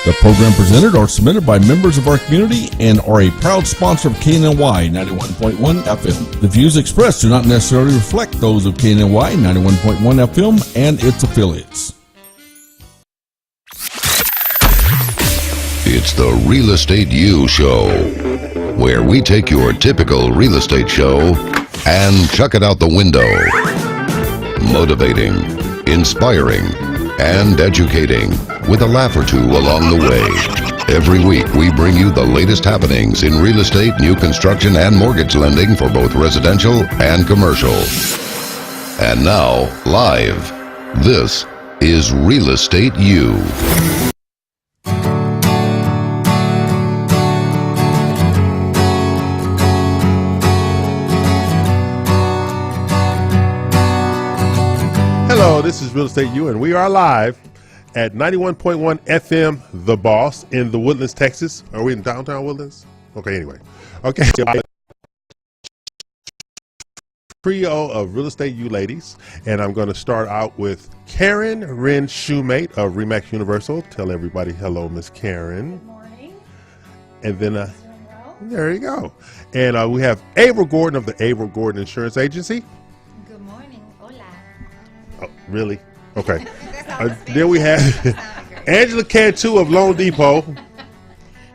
The program presented or submitted by members of our community and are a proud sponsor of KNNY 91.1 FM. The views expressed do not necessarily reflect those of KNNY 91.1 FM and its affiliates. It's the Real Estate U Show, where we take your typical real estate show and chuck it out the window. Motivating, inspiring, and educating, with a laugh or two along the way. Every week we bring you the latest happenings in real estate, new construction, and mortgage lending for both residential and commercial. And now, live, this is Real Estate U. Hello, this is Real Estate U, and we are live at 91.1 FM, The Boss, in the Woodlands, Texas. Are we in downtown Woodlands? Okay, anyway. Okay. Trio of Real Estate U ladies, and I'm going to start out with Karen Wren Shoemate of Remax Universal. Tell everybody hello, Miss Karen. Good morning. And then, there you go. And we have April Gordon of the April Gordon Insurance Agency. Good morning. Hola. Oh, really? Okay. Then we have Angela Cantu of Loan Depot.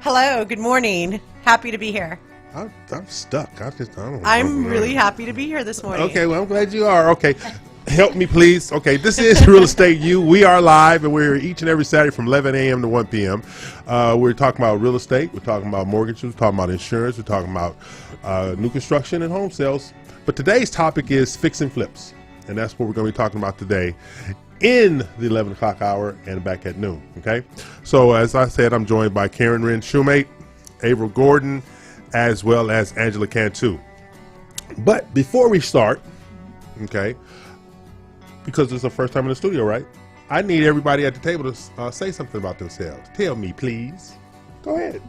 Hello, good morning. Happy to be here. I'm stuck. I'm really happy to be here this morning. Okay, well, I'm glad you are. Okay, help me, please. Okay, this is Real Estate U. We are live, and we're here each and every Saturday from 11 a.m. to 1 p.m. We're talking about real estate. We're talking about mortgages. We're talking about insurance. We're talking about new construction and home sales. But today's topic is fix and flips, and that's what we're going to be talking about today in the 11 o'clock hour and back at noon. Okay, so as I said, I'm joined by Karen Wren Shoemate, April Gordon, as well as Angela Cantu. But before we start, okay, because it's the first time in the studio, right? I need everybody at the table to say something about themselves. Tell me, please. Go ahead.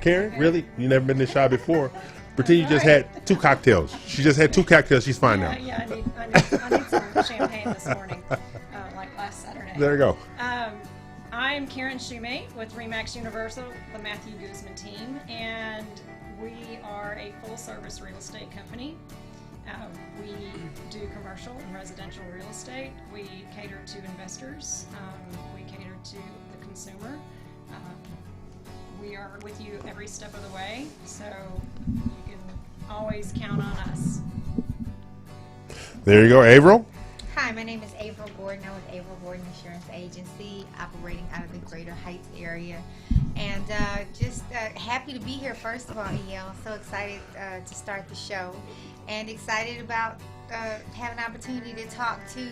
Karen, really? You never been this shy before? Pretend you just had 2 cocktails. She just had 2 cocktails. She's fine now. Yeah, I need some champagne this morning, like last Saturday. There you go. I'm Karen Shoemate with Remax Universal, the Matthew Guzman team, and we are a full-service real estate company. We do commercial and residential real estate. We cater to investors. We cater to the consumer. We are with you every step of the way, so you can always count on us. There you go, April. Hi, my name is April Gordon. I'm with April Gordon Insurance Agency, operating out of the Greater Heights area. And just happy to be here, first of all, E.L. So excited to start the show, and excited about having an opportunity to talk to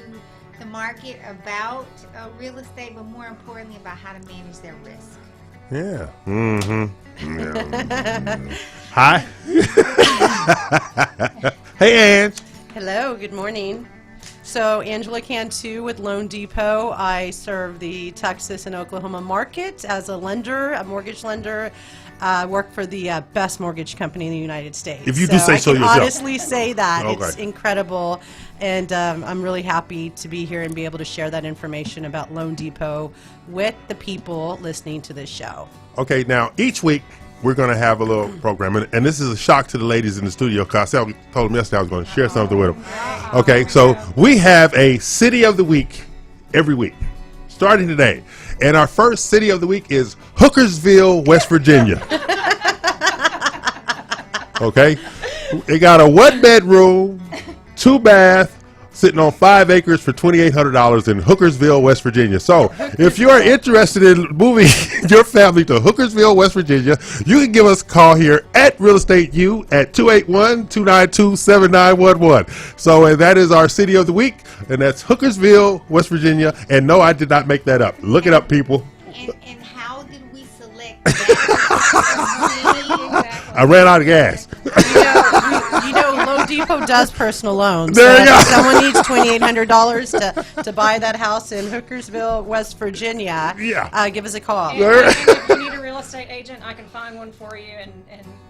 the market about real estate, but more importantly about how to manage their risk. Yeah. Mm-hmm. Yeah. Hi. Hey, Ange. Hello, good morning. So Angela Cantu with Loan Depot. I serve the Texas and Oklahoma market as a lender, a mortgage lender. Work for the best mortgage company in the United States. If you do say so yourself. I can honestly say that. Okay. It's incredible. And I'm really happy to be here and be able to share that information about Loan Depot with the people listening to this show. Okay, now each week we're going to have a little program, and this is a shock to the ladies in the studio because I told them yesterday I was going to share something with them. Okay, so we have a City of the Week every week, starting today. And our first City of the Week is Hookersville, West Virginia. Okay, it got a 1-bedroom, 2-bath, sitting on 5 acres for $2,800 in Hookersville, West Virginia. So if you're interested in moving your family to Hookersville, West Virginia, you can give us a call here at Real Estate U at 281-292-7911. So that is our City of the Week, and that's Hookersville, West Virginia. And no, I did not make that up. Look it up, people. And how did we select that? I ran out of gas. You know, Loan Depot does personal loans. There you go. If someone needs $2,800 to buy that house in Hookersville, West Virginia, Yeah. give us a call. And if you need a real real estate agent, I can find one for you and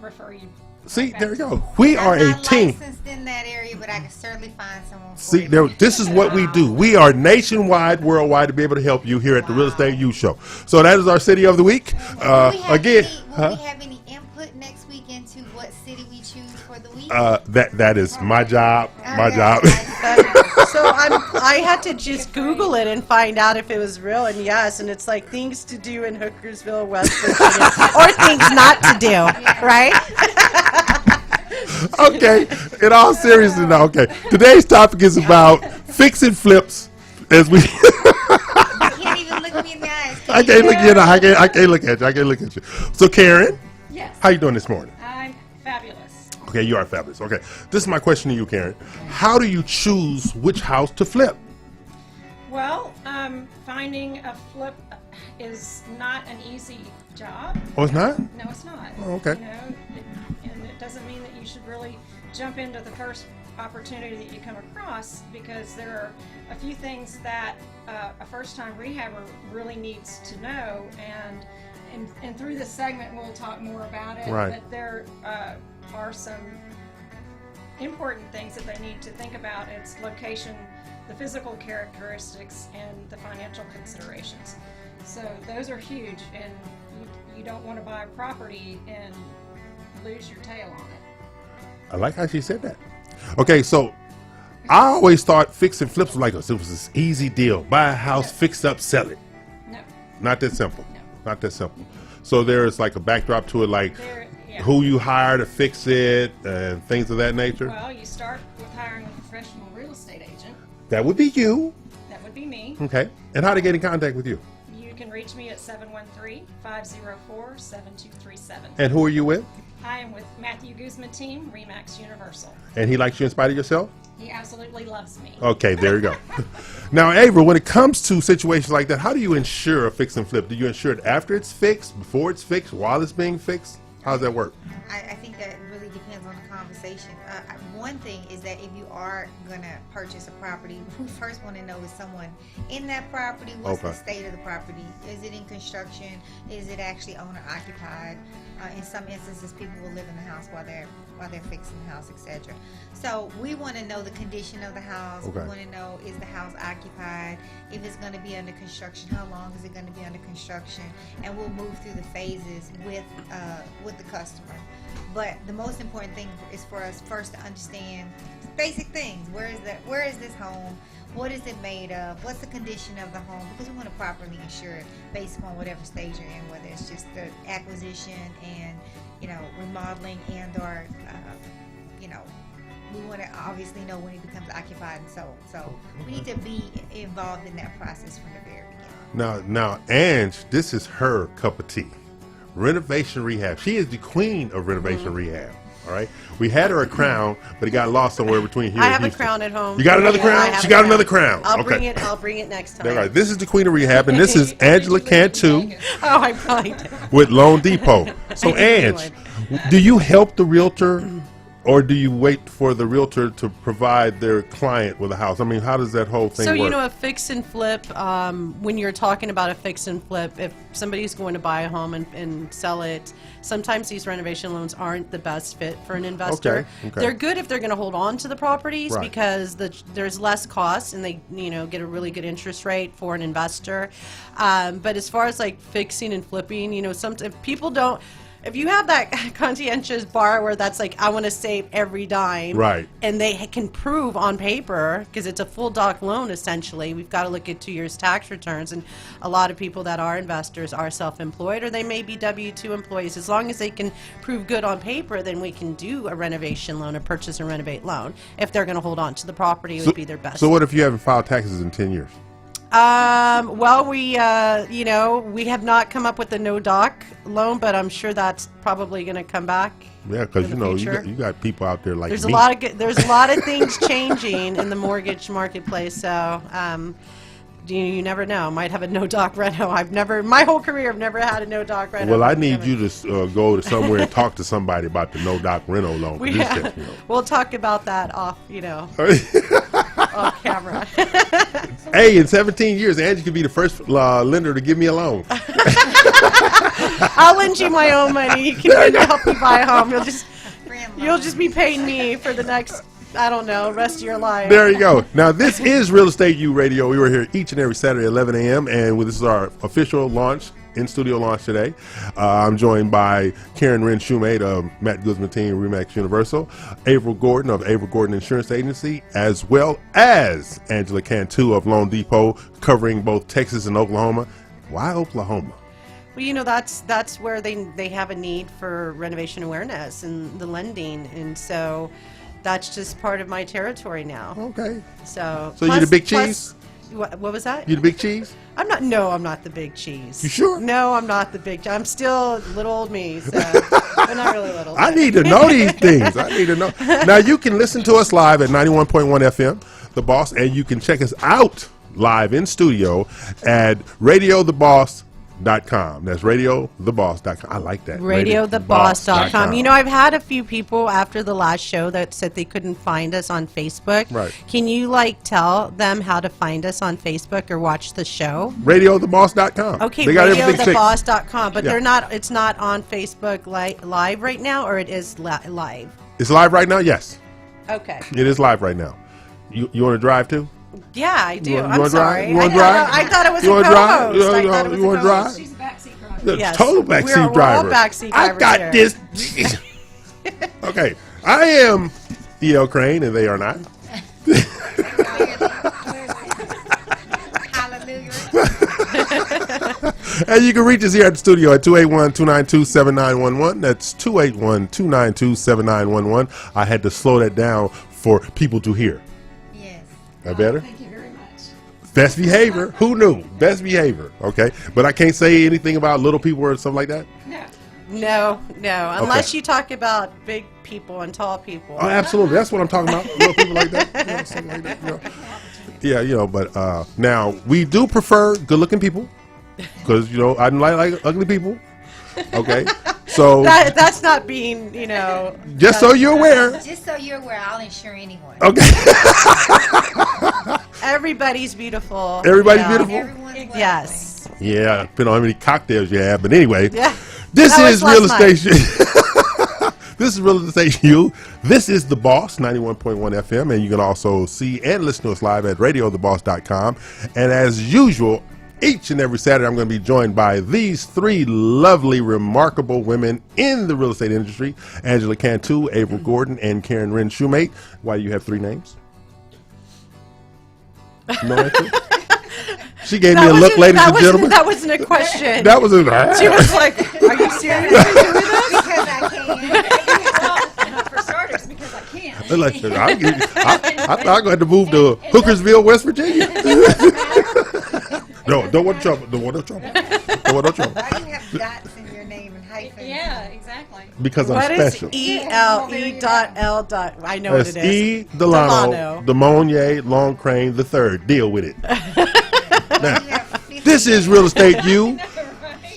refer you. See, back there we to go. We are I'm a not team. licensed in that area, but I can certainly find someone. For See, you. there, this is what we do. We are nationwide, worldwide to be able to help you here at the Real Estate U Show. So that is our city of the week. Will we have Again, we have any input next week into what city we choose for the week? that is my job. My Okay. job. So I had to just Google it and find out if it was real, and yes, and it's like things to do in Hookersville, West Virginia, or things not to do, right? Okay. In all seriousness, now, okay. Today's topic is about fixing flips. As we, You can't even look me in the eyes. I can't look at you. I can't look at you. I can't look at you. So, Karen, Yes. how you doing this morning? I'm fabulous. Okay, you are fabulous. Okay, this is my question to you, Karen. How do you choose which house to flip? Well, finding a flip is not an easy job. Oh, it's not? No, it's not. Oh, okay. You know, and it doesn't mean that you should really jump into the first opportunity that you come across, because there are a few things that a first-time rehabber really needs to know, and through this segment we'll talk more about it. Right. But there are some important things that they need to think about. It's location, the physical characteristics, and the financial considerations. So those are huge, and you don't want to buy a property and lose your tail on it. I like how she said that. Okay, so I always thought fix and flips was like it was this easy deal. Buy a house, fix up, sell it. No. Not that simple. No. Not that simple. So there's like a backdrop to it, like Yeah. who you hire to fix it and things of that nature. Well, you start with hiring a professional real estate agent. That would be you. That would be me. Okay. And how to get in contact with you? You can reach me at 713-504-7237. And who are you with? I am with Matthew Guzman team, Remax Universal. And he likes you in spite of yourself? He absolutely loves me. Okay, there you go. Now, Ava, when it comes to situations like that, how do you insure a fix and flip? Do you insure it after it's fixed, before it's fixed, while it's being fixed? How does that work? I think that really depends on the conversation. One thing is that if you are going to purchase a property, we first want to know, is someone in that property? What's the state of the property? Is it in construction? Is it actually owner occupied? In some instances, people will live in the house while they're fixing the house, etc. So we want to know the condition of the house. Okay. We want to know, is the house occupied? If it's going to be under construction, how long is it going to be under construction? And we'll move through the phases with the customer. But the most important thing is for us first to understand basic things. Where is this home? What is it made of? What's the condition of the home? Because we want to properly insure it based upon whatever stage you're in, whether it's just the acquisition and, remodeling and or, we want to obviously know when it becomes occupied and so. So we need to be involved in that process from the very beginning. Now, Ange, this is her cup of tea. Renovation rehab. She is the queen of renovation rehab. All right. We had her a crown, but it got lost somewhere between here I and have a Houston. crown at home. You got another Yeah, crown? I have She a got another crown. I'll Okay. bring it next time. All right. This is the queen of rehab, and this is Angela Cantu Oh, I probably did. with Loan Depot. So, I did Ange, do you help the realtor, or do you wait for the realtor to provide their client with a house? I mean, how does that whole thing So, work? a fix and flip, when you're talking about a fix and flip, if somebody's going to buy a home and sell it, sometimes these renovation loans aren't the best fit for an investor. Okay. They're good if they're going to hold on to the properties Right. because there's less costs and they, get a really good interest rate for an investor. But as far as like fixing and flipping, sometimes people don't. If you have that conscientious borrower that's like, I want to save every dime, Right. and they can prove on paper, because it's a full doc loan essentially, we've got to look at 2 years tax returns, and a lot of people that are investors are self-employed or they may be W-2 employees. As long as they can prove good on paper, then we can do a renovation loan, a purchase and renovate loan. If they're going to hold on to the property, it would be their best. So what if you haven't filed taxes in 10 years? Well, we have not come up with a no doc loan, but I'm sure that's probably going to come back. Yeah, because in the future. you got people out there like There's me. there's a lot of things changing in the mortgage marketplace, so you never know. Might have a no doc reno. My whole career, I've never had a no doc reno. Well, I need you to go to somewhere and talk to somebody about the no doc reno loan. 'Cause We'll talk about that off, off camera. Hey, in 17 years, Angie could be the first lender to give me a loan. I'll lend you my own money. You can help me buy a home. Friend You'll just be paying me for the next, I don't know, rest of your life. There you go. Now, this is Real Estate U Radio. We were here each and every Saturday at 11 a.m., and this is our official launch, in-studio launch today. I'm joined by Karen Wren Shoemate of Matt Guzman Team, Remax Universal, April Gordon of April Gordon Insurance Agency, as well as Angela Cantu of Loan Depot, covering both Texas and Oklahoma. Why Oklahoma? Well, you know, that's where they have a need for renovation awareness and the lending, and so that's just part of my territory now. Okay. So you the big cheese? What was that? You the big cheese? I'm not. No, I'm not the big cheese. You sure? No, I'm not the big. I'm still little old me. So, but not really little. I need to know these things. I need to know. Now, you can listen to us live at 91.1 FM, The Boss, and you can check us out live in studio at radiotheboss.com. That's radiotheboss.com. I like that. radiotheboss.com. You know, I've had a few people after the last show that said they couldn't find us on Facebook. Right. Can you tell them how to find us on Facebook or watch the show? radiotheboss.com. Okay, they got everything fixed. radiotheboss.com, but Yeah. it's not on Facebook live right now, or it is live. It's live right now? Yes. Okay. It is live right now. You want to drive too? Yeah, I do. You I'm wanna drive? sorry. You wanna drive? I thought it was You a wanna drive? co-host. I thought it was You a wanna co-host. drive? She's a backseat driver. Yes. Total We're backseat all driver. backseat I drivers got here. this. Okay. I am E.L. Crane, and they are not. Hallelujah. And you can reach us here at the studio at 281-292-7911. That's 281-292-7911. I had to slow that down for people to hear. Yes. That better? Thank you very much. Best behavior. Who knew? Best behavior. Okay. But I can't say anything about little people or something like that? No. No. Unless you talk about big people and tall people. Oh, absolutely. That's what I'm talking about. Little people like that. You know, something like that. You know. Yeah, but now we do prefer good-looking people because, I don't like ugly people. Okay. So That's not being, just so you're aware. Just so you're aware, I'll insure anyone. Okay. Everybody's beautiful. Everybody's beautiful? Everyone's welcome. Yes. Yeah, depending on how many cocktails you have. But anyway, Yeah. this That is was Real last night. Estate. This is Real Estate U. This is The Boss, 91.1 FM. And you can also see and listen to us live at radiotheboss.com. And as usual, each and every Saturday, I'm going to be joined by these three lovely, remarkable women in the real estate industry: Angela Cantu, April Gordon, and Karen Wren Shoemate. Why do you have three names? No answer? She gave me a look, ladies and gentlemen. That wasn't a question. That was a. She was like, "Are you serious? Are you doing this?" Because I can. Well, for starters, because I can. I thought I had to move to Hookersville, West Virginia. No, don't want trouble. Don't want no trouble. Don't want no trouble. Why do you have dots in your name and hyphens? Yeah, exactly. Because I'm What is special. ELE.L. I know That's what it is. E. Delano, Demonier, Long Crane the third. Deal with it. Now, this is Real Estate U.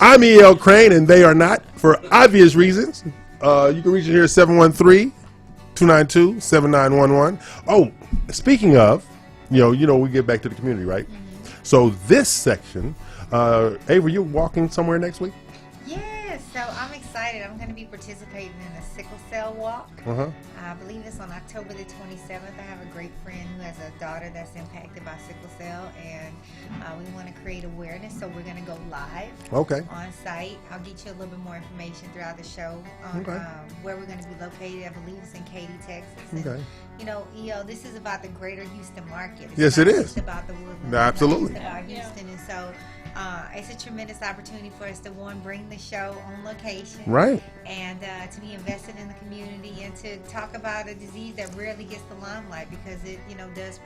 I'm E.L. Crane, and they are not, for obvious reasons. You can reach us here at 713-292-7911. Oh, speaking of, we get back to the community, right? So this section, Avery, you're walking somewhere next week? Yes, so I'm excited. I'm going to be participating in a sickle cell walk. Uh-huh. I believe it's on October the 27th. I have a great friend who has a daughter that's impacted by sickle cell, and we want to create awareness, so we're going to go live Okay. on site. I'll get you a little bit more information throughout the show on Okay. where we're going to be located. I believe it's in Katy, Texas. And, Okay. EO, this is about the greater Houston market. It's Yes, not it is. just about the Woodlands. Absolutely. It's about Houston, and so it's a tremendous opportunity for us to, one, bring the show on location. Right. And to be invested in the community and to talk about a disease that rarely gets the limelight because it, does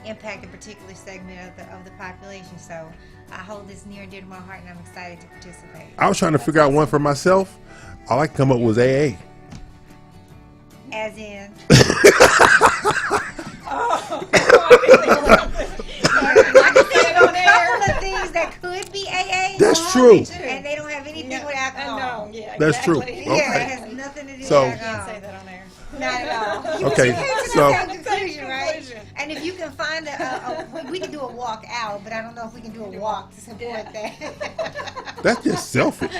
impact a particular segment of the population. So I hold this near and dear to my heart, and I'm excited to participate. I was trying to figure out one for myself. All I can come up with was AA. As in, a couple of things that could be AA. That's true. And they don't have anything with alcohol. No, yeah, That's true. exactly. Yeah, Okay. it has nothing to do So- with Can't alcohol. say that on air. Not at all. Okay, You came to so- the same conclusion, right? And if you can find we can do a walk out. out, but I don't know if we can do a walk to support that. That's just selfish.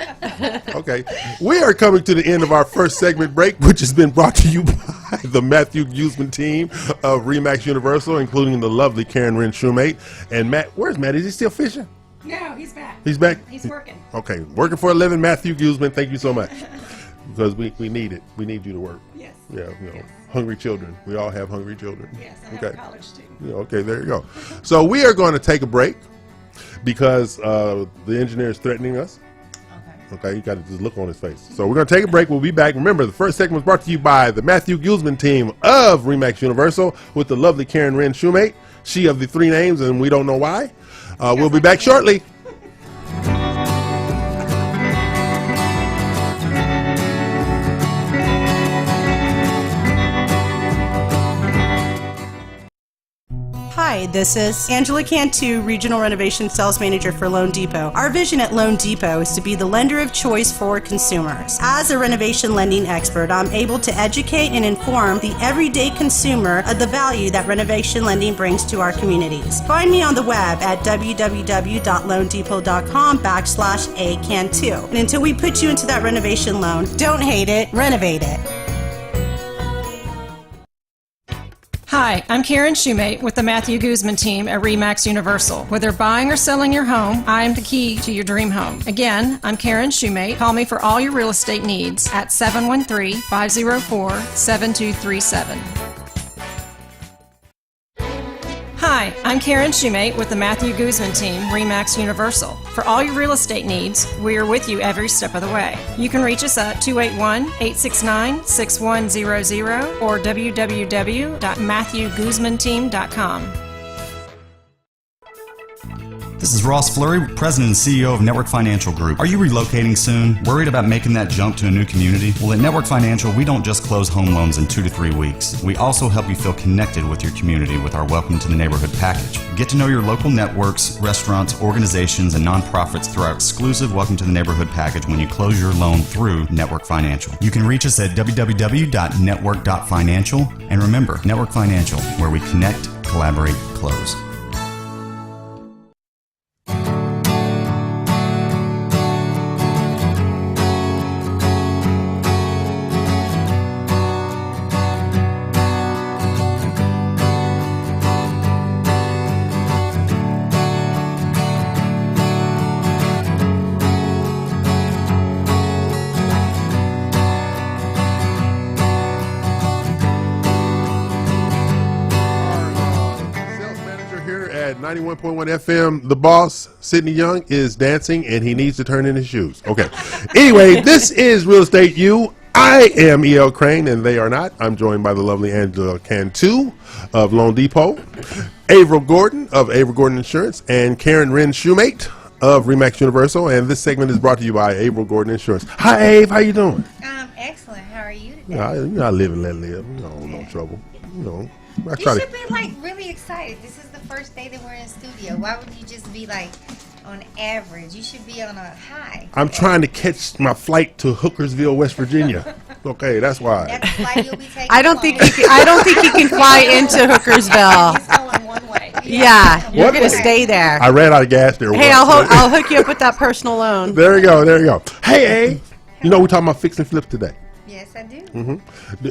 Okay. We are coming to the end of our first segment break, which has been brought to you by the Matthew Guzman team of Remax Universal, including the lovely Karen Wren Shoemate. And Matt, where's Matt? Is he still fishing? No, he's back. He's back? He's working. Okay. Working for a living, Matthew Guzman. Thank you so much. Because we need it. We need you to work. Yes. Yeah, you know, hungry children. We all have hungry children. Yes, I have a college student. Yeah, okay, there you go. So we are going to take a break because the engineer is threatening us. Okay, you got to just look on his face. So we're going to take a break. We'll be back. Remember, the first segment was brought to you by the Matthew Guzman team of Remax Universal with the lovely Karen Wren Shoemate. She of the three names, and we don't know why. We'll be back shortly. Hi, this is Angela Cantu, Regional Renovation Sales Manager for Loan Depot. Our vision at Loan Depot is to be the lender of choice for consumers. As a renovation lending expert, I'm able to educate and inform the everyday consumer of the value that renovation lending brings to our communities. Find me on the web at www.loandepot.com/acantu. And until we put you into that renovation loan, don't hate it, renovate it. Hi, I'm Karen Shoemate with the Matthew Guzman team at Remax Universal. Whether buying or selling your home, I am the key to your dream home. Again, I'm Karen Shoemate. Call me for all your real estate needs at 713-504-7237. Hi, I'm Karen Shoemate with the Matthew Guzman team, Remax Universal. For all your real estate needs, we are with you every step of the way. You can reach us at 281-869-6100 or www.matthewguzmanteam.com. This is Ross Fleury, President and CEO of Network Financial Group. Are you relocating soon? Worried about making that jump to a new community? Well, at Network Financial, we don't just close home loans in 2 to 3 weeks. We also help you feel connected with your community with our Welcome to the Neighborhood package. Get to know your local networks, restaurants, organizations, and nonprofits through our exclusive Welcome to the Neighborhood package when you close your loan through Network Financial. You can reach us at www.network.financial. And remember, Network Financial, where we connect, collaborate, close. Sales manager here at 91.1 FM, the boss, Sidney Young, is dancing and he needs to turn in his shoes. Okay. Anyway, this is Real Estate U. I am E.L. Crane and they are not. I'm joined by the lovely Angela Cantu of Loan Depot, Averill Gordon of Averill Gordon Insurance, and Karen Wren Shoemate of Remax Universal. And this segment is brought to you by Averill Gordon Insurance. Hi, Ave. How you doing? Excellent. How are you today? I live and let live. No trouble. I try You to. should be like really excited. This is the first day that we're in studio. Why would you just be like on average? You should be on a high. I'm trying to catch my flight to Hookersville, West Virginia. Okay, that's why. That's the flight you'll be taking. I don't think you can fly into Hookersville. It's going one way. Yeah, you're What going to way? stay there. I ran out of gas there. Hey, once. I'll hook you up with that personal loan. There you go. Hey, A, you know we're talking about fix and flip today. Yes, I do.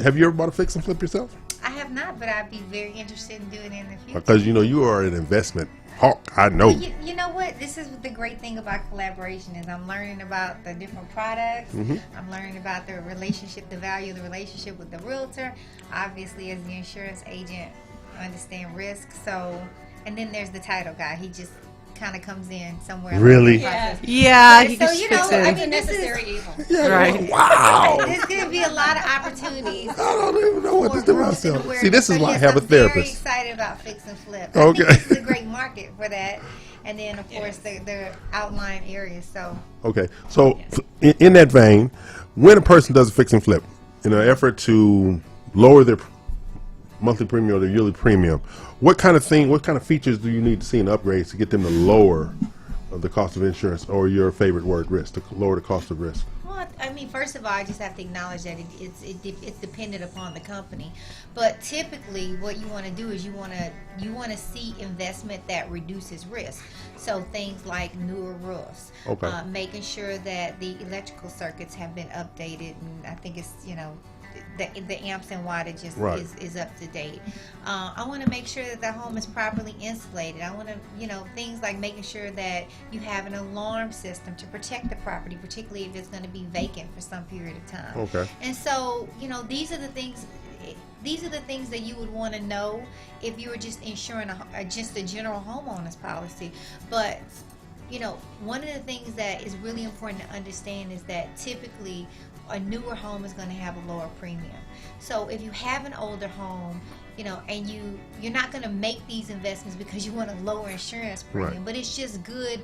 Have you ever bought a fix and flip yourself? I have not, but I'd be very interested in doing it in the future. Because you are an investment hawk. I know. You know what? This is the great thing about collaboration is I'm learning about the different products. I'm learning about the relationship, the value of the relationship with the realtor. Obviously, as the insurance agent, I understand risk. So, and then there's the title guy. He just kind of comes in somewhere. along Really? the process. Yeah, he So, just you know, fits I in. mean, this Necessary is, evil. Right. Wow. there's going to be a lot of opportunities. I don't even know what to do myself. Awareness. See, this is So, why I yes, have a I'm very therapist. excited about fix and flip. Okay. I think this is a great market for that. And then, of course, the outlying areas. So, Okay, so in that vein, when a person does a fix and flip, in an effort to lower their monthly premium or their yearly premium, what kind of features do you need to see in upgrades to get them to lower the cost of insurance, or your favorite word, risk, to lower the cost of risk? well, I mean, first of all, I just have to acknowledge that it's dependent upon the company. But typically, what you want to do is you want to see investment that reduces risk. So things like newer roofs, making sure that the electrical circuits have been updated, and I think it's the amps and wattage is up to date. I want to make sure that the home is properly insulated. I want to, things like making sure that you have an alarm system to protect the property, particularly if it's going to be vacant for some period of time. Okay. And so, these are the things. These are the things that you would want to know if you were just insuring just a general homeowner's policy. But one of the things that is really important to understand is that typically a newer home is going to have a lower premium. So if you have an older home, and you're not going to make these investments because you want a lower insurance premium, but it's just good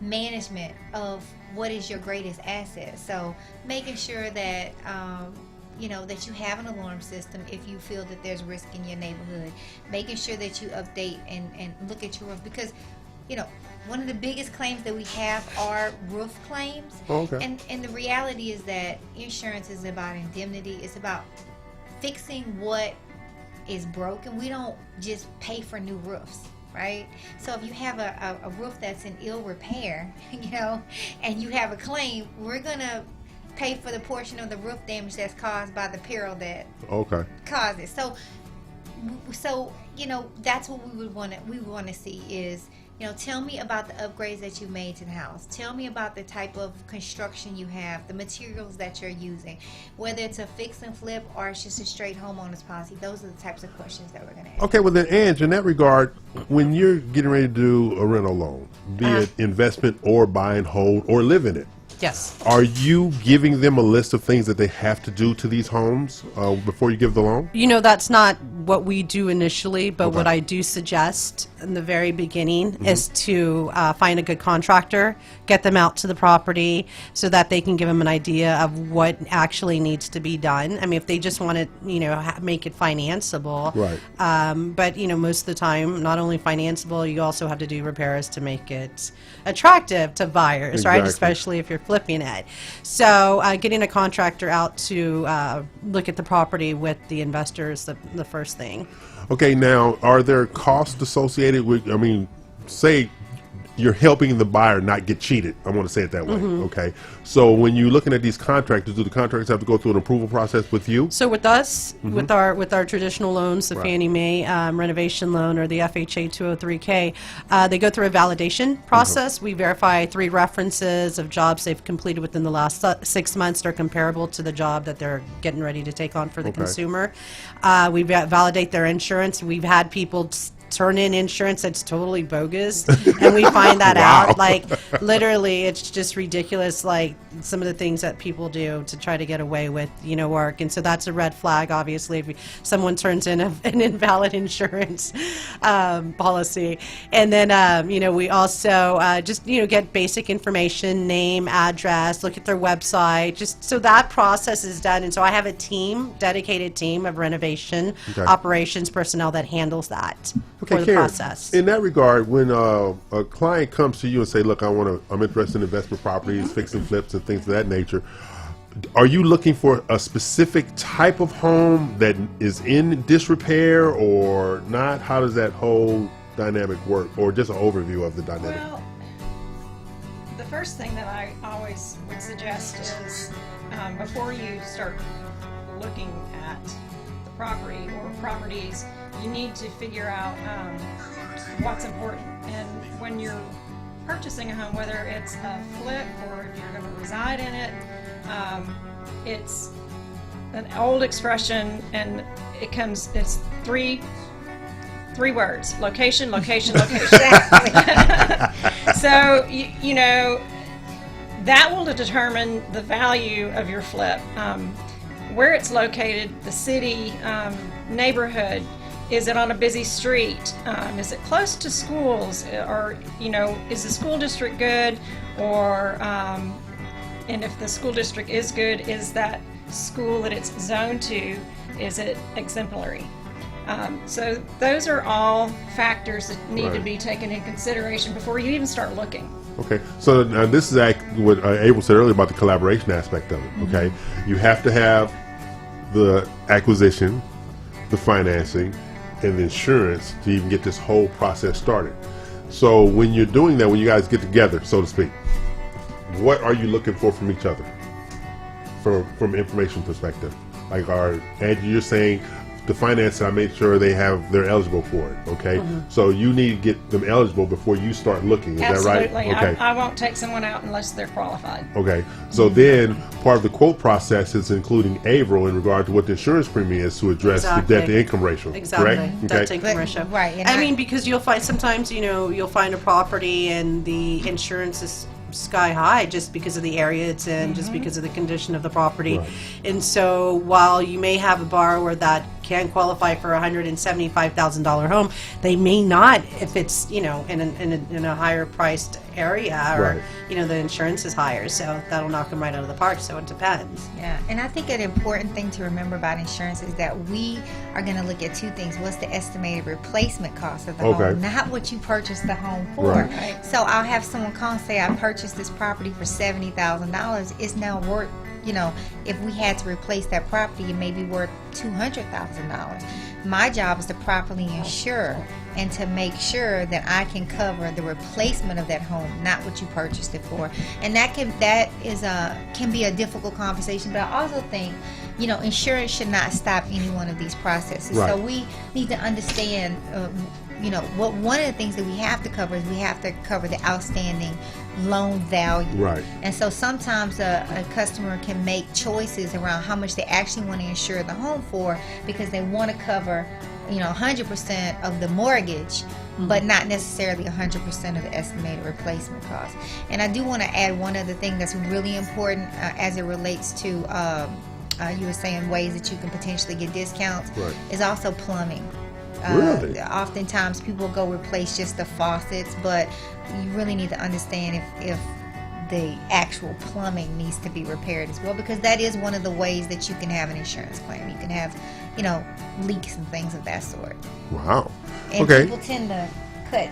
management of what is your greatest asset. So making sure that that you have an alarm system if you feel that there's risk in your neighborhood, making sure that you update and look at your roof, because one of the biggest claims that we have are roof claims. And the reality is that insurance is about indemnity. It's about fixing what is broken. We don't just pay for new roofs, right? So if you have a roof that's in ill repair, and you have a claim, we're gonna pay for the portion of the roof damage that's caused by the peril that caused it. So that's what we want to see is, tell me about the upgrades that you made to the house. Tell me about the type of construction you have, the materials that you're using, whether it's a fix and flip or it's just a straight homeowner's policy. Those are the types of questions that we're going to ask. Okay, well then, Ange, in that regard, when you're getting ready to do a rental loan, be it investment or buy and hold or live in it, Yes. are you giving them a list of things that they have to do to these homes before you give the loan? That's not what we do initially, but what I do suggest in the very beginning is to find a good contractor, get them out to the property so that they can give them an idea of what actually needs to be done. I mean, if they just want to, make it financeable. Right. But, most of the time, not only financeable, you also have to do repairs to make it attractive to buyers, right? Especially if you're flipping it. So getting a contractor out to look at the property with the investor is the first thing. Okay, now, are there costs associated with, say you're helping the buyer not get cheated. I want to say it that way. Okay. So when you're looking at these contractors, do the contractors have to go through an approval process with you? So with us, with our traditional loans, the Fannie Mae renovation loan or the FHA 203K, they go through a validation process. We verify 3 references of jobs they've completed within the last 6 months that are comparable to the job that they're getting ready to take on for the consumer. We validate their insurance. We've had people turn in insurance that's totally bogus, and we find that out. Like, literally, it's just ridiculous, like some of the things that people do to try to get away with work. And so that's a red flag, obviously, if someone turns in an invalid insurance policy. And then we also just get basic information, name, address, look at their website, just so that process is done. And so I have a dedicated team of renovation operations personnel that handles that. For the Karen, process. In that regard, when a client comes to you and say, "Look, I'm interested in investment properties, fix and flips, and things of that nature," are you looking for a specific type of home that is in disrepair or not? How does that whole dynamic work, or just an overview of the dynamic? Well, the first thing that I always would suggest is before you start looking at the property or properties, you need to figure out what's important. And when you're purchasing a home, whether it's a flip or if you're going to reside in it, it's an old expression, and it's three words: location, location, location. So that will determine the value of your flip. Where it's located, the city, neighborhood. Is it on a busy street? Is it close to schools? Or, is the school district good? Or, and if the school district is good, is that school that it's zoned to, is it exemplary? So those are all factors that need to Right. be taken into consideration before you even start looking. Okay, so this is what April said earlier about the collaboration aspect of it. Okay, you have to have the acquisition, the financing, and the insurance to even get this whole process started. So when you're doing that, when you guys get together, so to speak, what are you looking for from each other, from information perspective? Like, Angie, you're saying the finance, I made sure they're eligible for it. Okay, so you need to get them eligible before you start looking. Is Absolutely. that right? Okay. I won't take someone out unless they're qualified. Okay, so then part of the quote process is including Averill in regard to what the insurance premium is to address the debt to income ratio. Exactly. Correct? Debt to Okay. income ratio. Right, and I I- mean, because you'll find sometimes, you'll find a property and the insurance is sky high just because of the area it's in, just because of the condition of the property. Right. And so while you may have a borrower that can qualify for a $175,000 home, they may not if it's, in a higher priced area or, Right. the insurance is higher. So that'll knock them right out of the park. So it depends. Yeah, and I think an important thing to remember about insurance is that we are going to look at two things. What's the estimated replacement cost of the Okay. home, not what you purchased the home for. Right. So I'll have someone call and say, I purchased this property for $70,000. It's now worth, if we had to replace that property, it may be worth $200,000. My job is to properly insure and to make sure that I can cover the replacement of that home, not what you purchased it for. And that can be a difficult conversation, but I also think, insurance should not stop any one of these processes. Right. So we need to understand, what one of the things that we have to cover is we have to cover the outstanding loan value. Right. And so sometimes a customer can make choices around how much they actually want to insure the home for because they want to cover 100% of the mortgage, but not necessarily 100% of the estimated replacement cost. And I do want to add one other thing that's really important as it relates to, you were saying ways that you can potentially get discounts, Right. is also plumbing. Really? Oftentimes people go replace just the faucets, but you really need to understand if the actual plumbing needs to be repaired as well, because that is one of the ways that you can have an insurance claim. You can have, leaks and things of that sort. Wow. And Okay. people tend to cut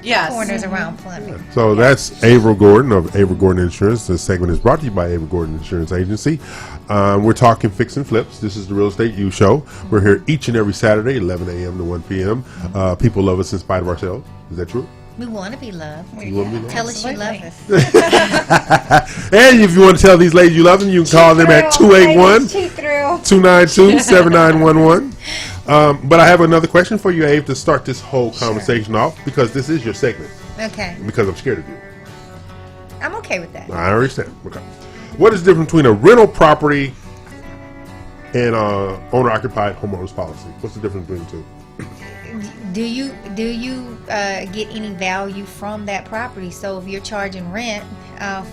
Yes. corners around plumbing. So that's Averill Gordon of Averill Gordon Insurance. This segment is brought to you by Averill Gordon Insurance Agency. We're talking fix and flips. This is the Real Estate U Show. We're here each and every Saturday, 11 a.m. to 1 p.m. People love us in spite of ourselves. Is that true? We want to be loved. You want to be loved? Tell us you love Absolutely. us. And if you want to tell these ladies you love them, you can call them at 281-292-7911. But I have another question for you, Abe, to start this whole conversation off, because this is your segment, Okay. because I'm scared of you. I'm okay with that. I understand. Okay. What is the difference between a rental property and owner-occupied homeowners policy? What's the difference between the two? Do you get any value from that property? So if you're charging rent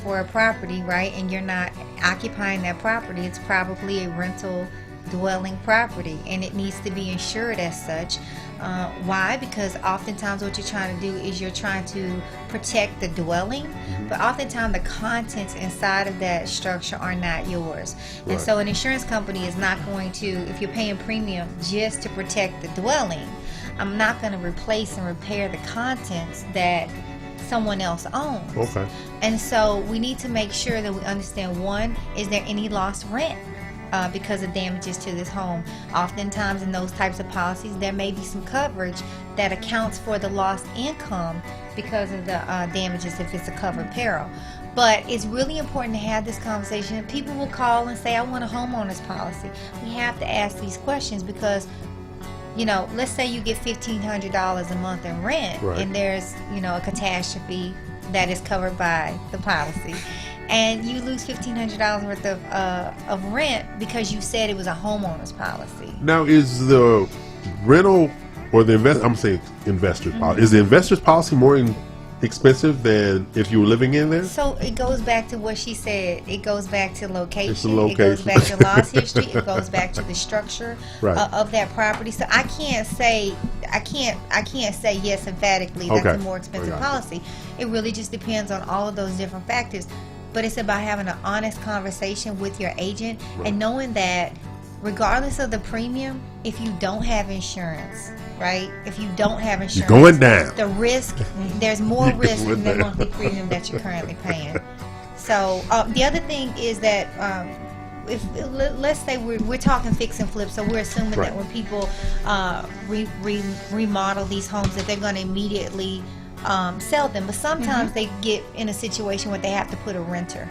for a property, right, and you're not occupying that property, it's probably a rental dwelling property, and it needs to be insured as such. Why? Because oftentimes what you're trying to do is you're trying to protect the dwelling, but oftentimes the contents inside of that structure are not yours. And Right. so an insurance company is not going to, if you're paying premium just to protect the dwelling, I'm not going to replace and repair the contents that someone else owns. Okay. And so we need to make sure that we understand, one, is there any lost rent because of damages to this home? Oftentimes in those types of policies, there may be some coverage that accounts for the lost income because of the damages if it's a covered peril. But it's really important to have this conversation. People will call and say, I want a homeowner's policy. We have to ask these questions because, let's say you get $1,500 a month in rent, Right. and there's, a catastrophe that is covered by the policy, and you lose $1,500 worth of rent because you said it was a homeowner's policy. Now, is the rental or the I'm saying investor's policy, is the investor's policy more expensive than if you were living in there? So it goes back to what she said. It goes back to location. It's the location. It goes back to loss history. It goes back to the structure Right. of that property. So I can't say yes emphatically that's Okay. a more expensive I got you. policy. It really just depends on all of those different factors. But it's about having an honest conversation with your agent Right. and knowing that regardless of the premium, if you don't have insurance, right? If you don't have insurance, You're going down. the risk, there's more You're risk going than the down. monthly premium that you're currently paying. So the other thing is that if let's say we're talking fix and flip, so we're assuming Right. that when people remodel these homes, that they're going to immediately sell them. But sometimes they get in a situation where they have to put a renter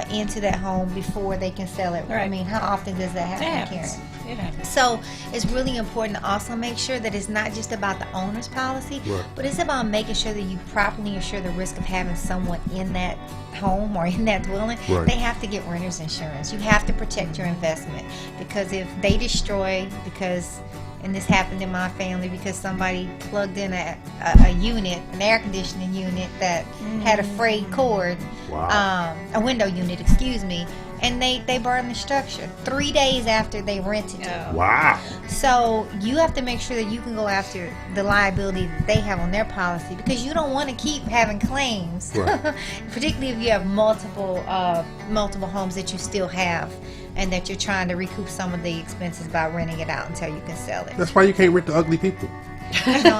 into that home before they can sell it. I Right. mean, how often does that happen, It happens. Karen? It happens. So it's really important to also make sure that it's not just about the owner's policy, Right. but it's about making sure that you properly insure the risk of having someone in that home or in that dwelling. Right. They have to get renter's insurance. You have to protect your investment, because if they destroy, and this happened in my family because somebody plugged in a unit, an air conditioning unit that had a frayed cord, Wow. a window unit, excuse me, and they burned the structure 3 days after they rented it. Oh. Wow. So you have to make sure that you can go after the liability that they have on their policy, because you don't want to keep having claims, Right. particularly if you have multiple homes that you still have and that you're trying to recoup some of the expenses by renting it out until you can sell it. That's why you can't rent to ugly people. You know,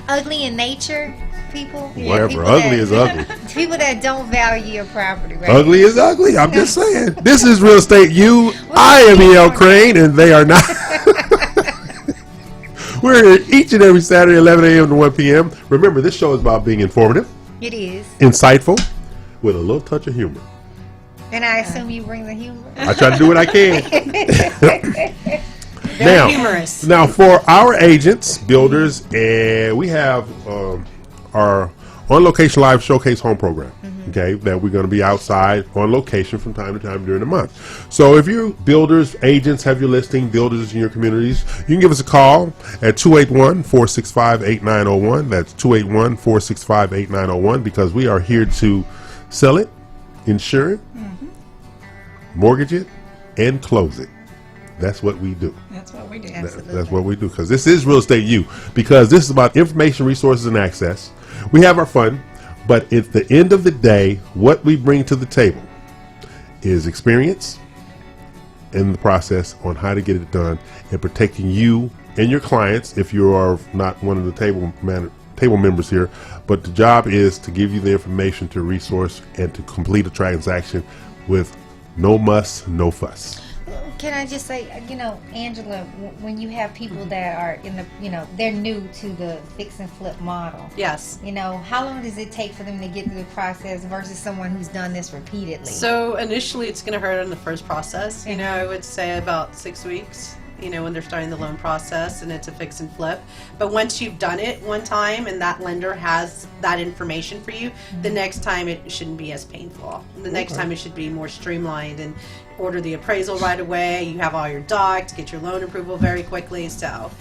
ugly in nature people. Whatever. people Ugly that- is ugly. People that don't value your property, right? Ugly is ugly. I'm just saying. This is Real Estate U. I am E.L. Crane, and they are not. We're here each and every Saturday, 11 a.m. to 1 p.m. Remember, this show is about being informative, It is. insightful, with a little touch of humor. And I assume you bring the humor. I try to do what I can. Very humorous. Now, for our agents, builders, and we have our on-location live showcase home program. Okay, that we're going to be outside on location from time to time during the month. So if you builders, agents, have your listing, builders in your communities, you can give us a call at 281-465-8901. That's 281-465-8901, because we are here to sell it, insure it, mortgage it, and close it. That's what we do. That's what we do. That's what we do, because this is Real Estate U, because this is about information, resources, and access. We have our fun, but at the end of the day, what we bring to the table is experience in the process on how to get it done and protecting you and your clients if you are not one of the table members here. But the job is to give you the information to resource and to complete a transaction with no muss, no fuss. Can I just say, Angela, when you have people that are in the, they're new to the fix and flip model. Yes. How long does it take for them to get through the process versus someone who's done this repeatedly? So initially it's going to hurt in the first process. I would say about 6 weeks, when they're starting the loan process and it's a fix and flip. But once you've done it one time and that lender has that information for you, the next time it shouldn't be as painful. The next time it should be more streamlined and order the appraisal right away. You have all your docs, get your loan approval very quickly. So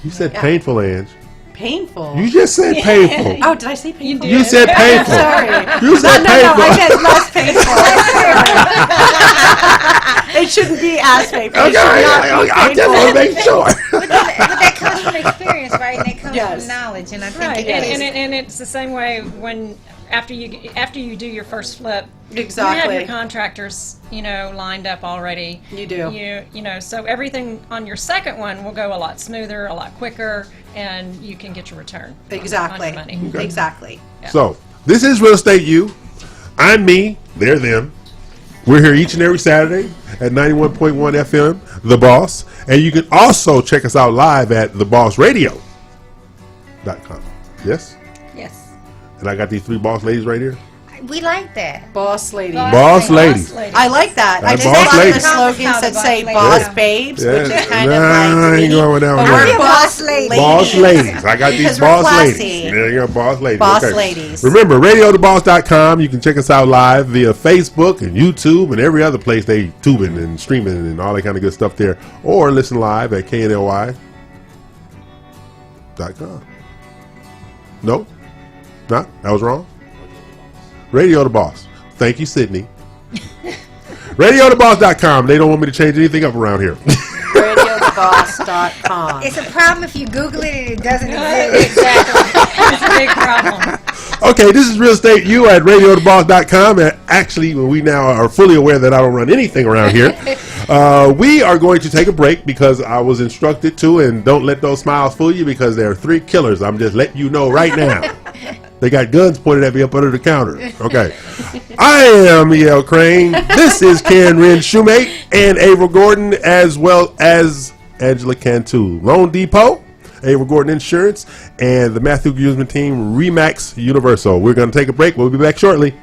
You said painful, Ange. painful. You just said painful. Oh, did I say painful? You said painful. Sorry. You said No, painful. I meant less painful. It shouldn't be as painful. It should not be I just want to painful. make sure. But that comes from experience, right? And that comes Yes. from knowledge. And I think Right, it is. and it's the same way when after you do your first flip, Exactly. you have your contractors, lined up already. You do. So everything on your second one will go a lot smoother, a lot quicker, and you can get your return Exactly. on your money. Exactly. So, this is Real Estate U. I'm me, they're them. We're here each and every Saturday at 91.1 FM, The Boss. And you can also check us out live at thebossradio.com. Yes? Yes. And I got these three boss ladies right here. We like that. Boss lady. Boss ladies. I like that. I Boss just like the ladies. slogans that say Boss boss ladies. babes, Yeah. which is kind Nah, of like I ain't demeaning. going with that one But yet. we're boss ladies. Boss ladies. I got these Because we're boss classy. ladies. There you go, boss ladies. Boss ladies. Remember, radiotheboss.com. You can check us out live via Facebook and YouTube and every other place they tubing and streaming and all that kind of good stuff there. Or listen live at knly.com. No? Not? That was wrong? Radio the Boss. Thank you, Sydney. radiotheboss.com. They don't want me to change anything up around here. RadioTheBoss.com. It's a problem if you Google it and it doesn't exist. Exactly. It's a big problem. Okay, this is Real Estate U at radiotheboss.com. And actually, we now are fully aware that I don't run anything around here. We are going to take a break because I was instructed to, and don't let those smiles fool you because there are 3 killers. I'm just letting you know right now. They got guns pointed at me up under the counter. Okay. I am E.L. Crane. This is Karen Wren Shoemate and Averill Gordon, as well as Angela Cantu. Loan Depot, Averill Gordon Insurance, and the Matthew Guzman team, Remax Universal. We're going to take a break. We'll be back shortly.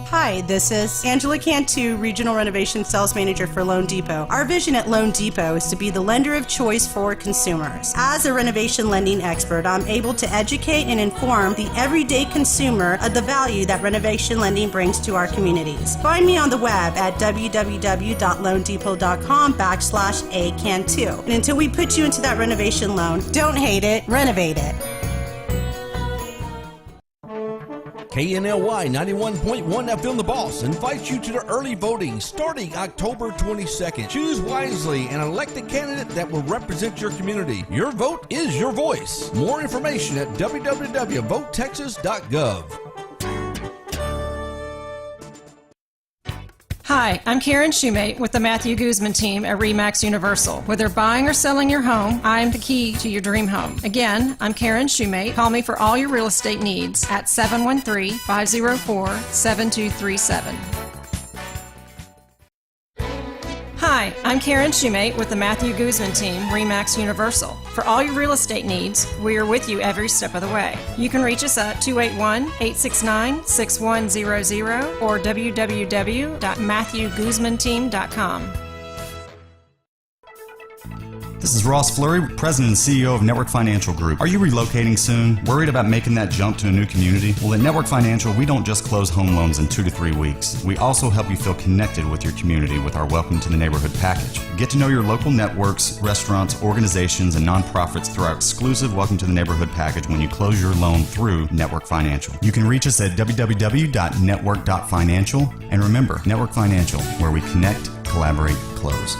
Hi, this is Angela Cantu, Regional Renovation Sales Manager for Loan Depot. Our vision at Loan Depot is to be the lender of choice for consumers. As a renovation lending expert, I'm able to educate and inform the everyday consumer of the value that renovation lending brings to our communities. Find me on the web at www.loandepot.com/acantu. And until we put you into that renovation loan, don't hate it, renovate it. KNLY 91.1 FM The Boss invites you to the early voting starting October 22nd. Choose wisely and elect a candidate that will represent your community. Your vote is your voice. More information at www.votetexas.gov. Hi, I'm Karen Shoemate with the Matthew Guzman team at Remax Universal. Whether buying or selling your home, I'm the key to your dream home. Again, I'm Karen Shoemate. Call me for all your real estate needs at 713-504-7237. Hi, I'm Karen Shoemate with the Matthew Guzman team, Remax Universal. For all your real estate needs, we are with you every step of the way. You can reach us at 281-869-6100 or www.matthewguzmanteam.com. This is Ross Fleury, President and CEO of Network Financial Group. Are you relocating soon? Worried about making that jump to a new community? Well, at Network Financial, we don't just close home loans in 2 to 3 weeks. We also help you feel connected with your community with our Welcome to the Neighborhood package. Get to know your local networks, restaurants, organizations, and nonprofits through our exclusive Welcome to the Neighborhood package when you close your loan through Network Financial. You can reach us at www.network.financial. And remember, Network Financial, where we connect, collaborate, close.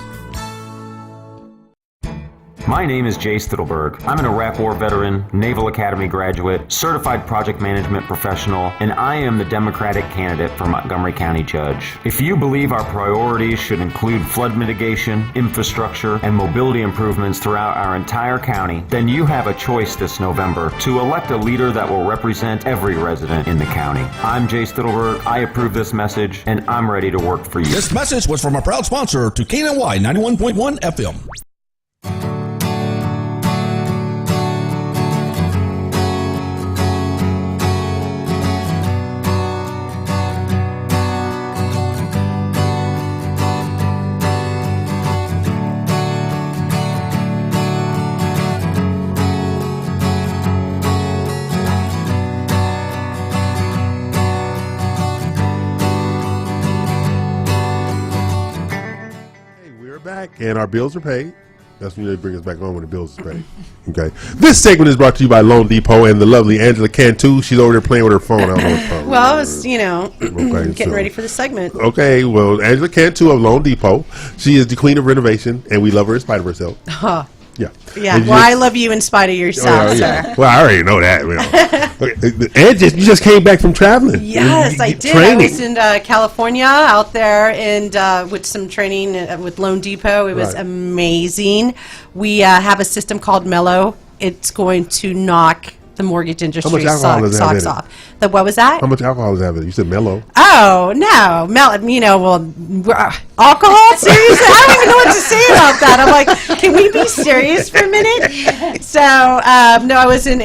My name is Jay Stittleberg. I'm an Iraq War veteran, Naval Academy graduate, certified project management professional, and I am the Democratic candidate for Montgomery County Judge. If you believe our priorities should include flood mitigation, infrastructure, and mobility improvements throughout our entire county, then you have a choice this November to elect a leader that will represent every resident in the county. I'm Jay Stittleberg. I approve this message, and I'm ready to work for you. This message was from our proud sponsor to KNLY 91.1 FM. And our bills are paid. That's when they bring us back on when the bills are paid. Okay. This segment is brought to you by Loan Depot and the lovely Angela Cantu. She's over there playing with her phone. I don't know what's wrong. Well, I was, getting so ready for the segment. Okay. Well, Angela Cantu of Loan Depot. She is the queen of renovation, and we love her in spite of herself. Huh. Yeah. Yeah. Well, I love you in spite of yourself, sir. Well, I already know that. Okay. And you just came back from traveling. Yes, I did. Training. I was in California out there and with some training with Loan Depot. It was amazing. We have a system called Mellow. It's going to knock the mortgage industry socks off. What was that? How much alcohol is that? You said mellow. Oh, no. Alcohol? Seriously? I don't even know what to say about that. I'm like, can we be serious for a minute? So, no, I was in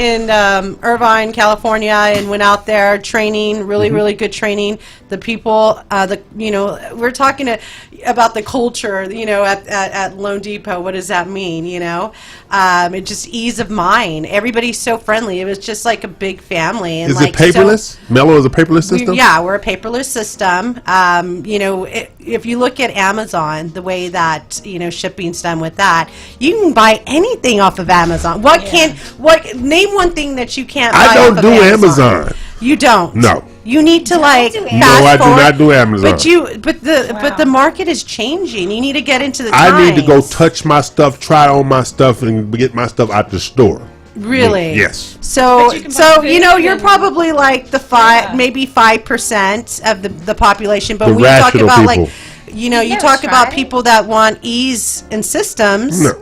Irvine, California, and went out there training, really good training. The people, we're talking about the culture, at Loan Depot. What does that mean, It just ease of mind. Everybody's so friendly. It was just like a big family. And is it paperless? Mellow is a paperless system? We're a paperless system. If you look at Amazon, the way that, shipping's done with that, you can buy anything off of Amazon. Name one thing that you can't buy off of Amazon. I don't do Amazon. You don't? No. You need to I do not do Amazon. But the market is changing. You need to get into the I times. need to go touch my stuff, try on my stuff, and get my stuff out the store. Really? Yes. So, But you can so buy you know, big you're and- probably like the Yeah. maybe 5% of the population. But The when you talk rational about people. like, you know, you never talk about tried it. people that want ease in systems. No.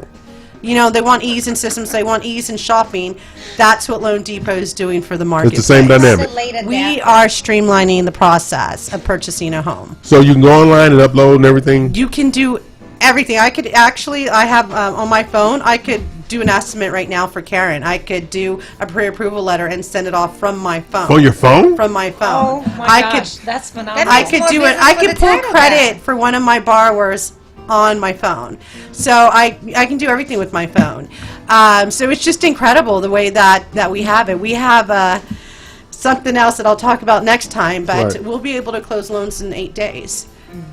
You know, they want ease in systems. They want ease in shopping. That's what Loan Depot is doing for the market. It's the same dynamic. We are streamlining the process of purchasing a home. So you can go online and upload and everything. You can do everything. I could actually, I have on my phone, I could do an estimate right now for Karen. I could do a pre-approval letter and send it off from my phone. On your phone? From my phone. Oh my I gosh, could, that's phenomenal. I makes could more do it. business I for could the pull title credit guy. for one of my borrowers on my phone. So I can do everything with my phone. So it's just incredible the way that we have it. We have something else that I'll talk about next time, but Right. we'll be able to close loans in 8 days.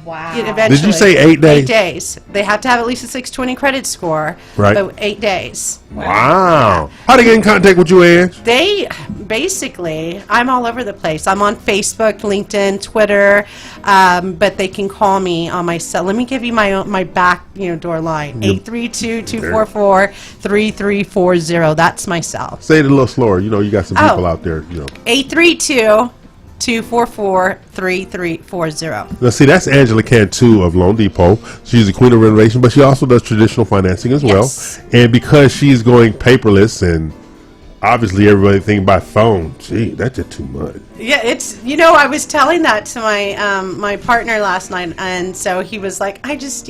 Wow. Eventually. Did you say 8 days? 8 days. They have to have at least a 620 credit score. Right. But 8 days. Wow. How do they get in contact with you, Ange? They basically, I'm all over the place. I'm on Facebook, LinkedIn, Twitter, but they can call me on my cell. Let me give you my back door line: 832-244-3340. That's my cell. Say it a little slower. You know, you got some people out there, 832-244-3340. Now, see, that's Angela Cantu of Loan Depot. She's the queen of renovation, but she also does traditional financing as well. Yes. And because she's going paperless and obviously everybody thinking by phone, gee, that's just too much. Yeah, it's I was telling that to my my partner last night, and so he was like, I just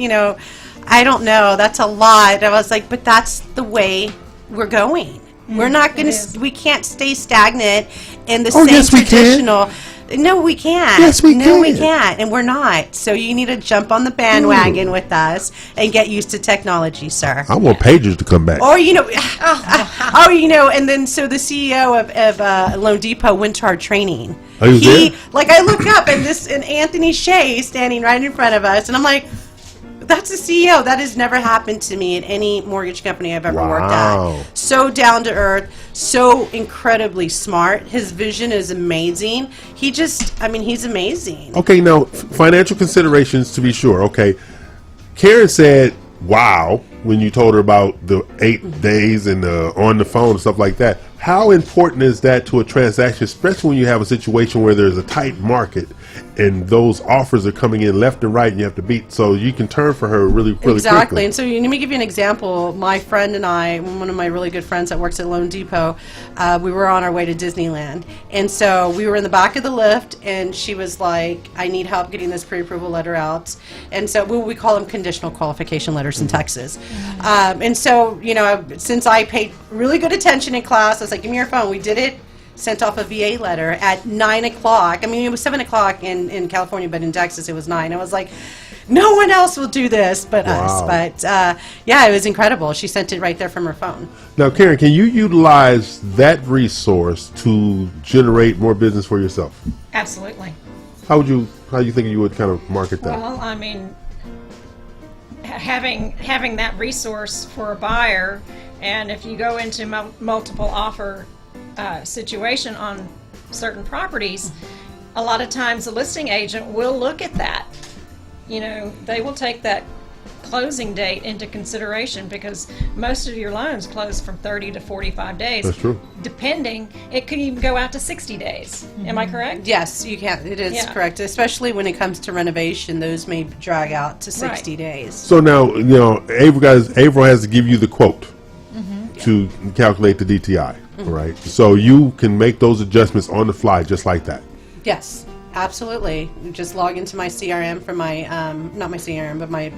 I don't know, that's a lot. I was like, but that's the way we're going. We're not going to. We can't stay stagnant in the Oh, same yes, we can. traditional. No, we can't. Yes, we No, we can. can't, and we're not. So you need to jump on the bandwagon with us and get used to technology, sir. I want pagers to come back. Or and then so the CEO of Loan Depot went to our training. Oh, he was there? Like, I look up and Anthony Shea is standing right in front of us, and I'm like, that's the CEO. That has never happened to me at any mortgage company I've ever worked Wow. at. So down to earth, so incredibly smart. His vision is amazing. He's amazing. Okay, now, financial considerations to be sure. Okay, Karen said, wow, when you told her about the 8 days and on the phone and stuff like that. How important is that to a transaction, especially when you have a situation where there's a tight market and those offers are coming in left and right and you have to beat, so you can turn for her really Exactly. quickly. And so let me give you an example. My friend and I, one of my really good friends that works at Loan Depot, we were on our way to Disneyland. And so we were in the back of the lift, and she was like, I need help getting this pre-approval letter out. And so we call them conditional qualification letters in Texas. And so, since I paid really good attention in class, I was like, give me your phone. We did it. Sent off a VA letter at 9 o'clock. I mean, it was 7 o'clock in California, but in Texas it was 9. I was like, no one else will do this but us. But yeah, it was incredible. She sent it right there from her phone. Now, Karen, can you utilize that resource to generate more business for yourself? Absolutely. How you think you would kind of market that? Well, I mean, having that resource for a buyer, and if you go into multiple offer situation on certain properties, a lot of times the listing agent will look at that. They will take that closing date into consideration, because most of your loans close from 30 to 45 days. That's true. Depending, it could even go out to 60 days. Am I correct? Yes, you can. It is Yeah. correct. Especially when it comes to renovation, those may drag out to 60 days. So now, Avro has to give you the quote to calculate the DTI, right? So you can make those adjustments on the fly just like that. Yes, absolutely. You just log into my CRM from my, not my CRM, but my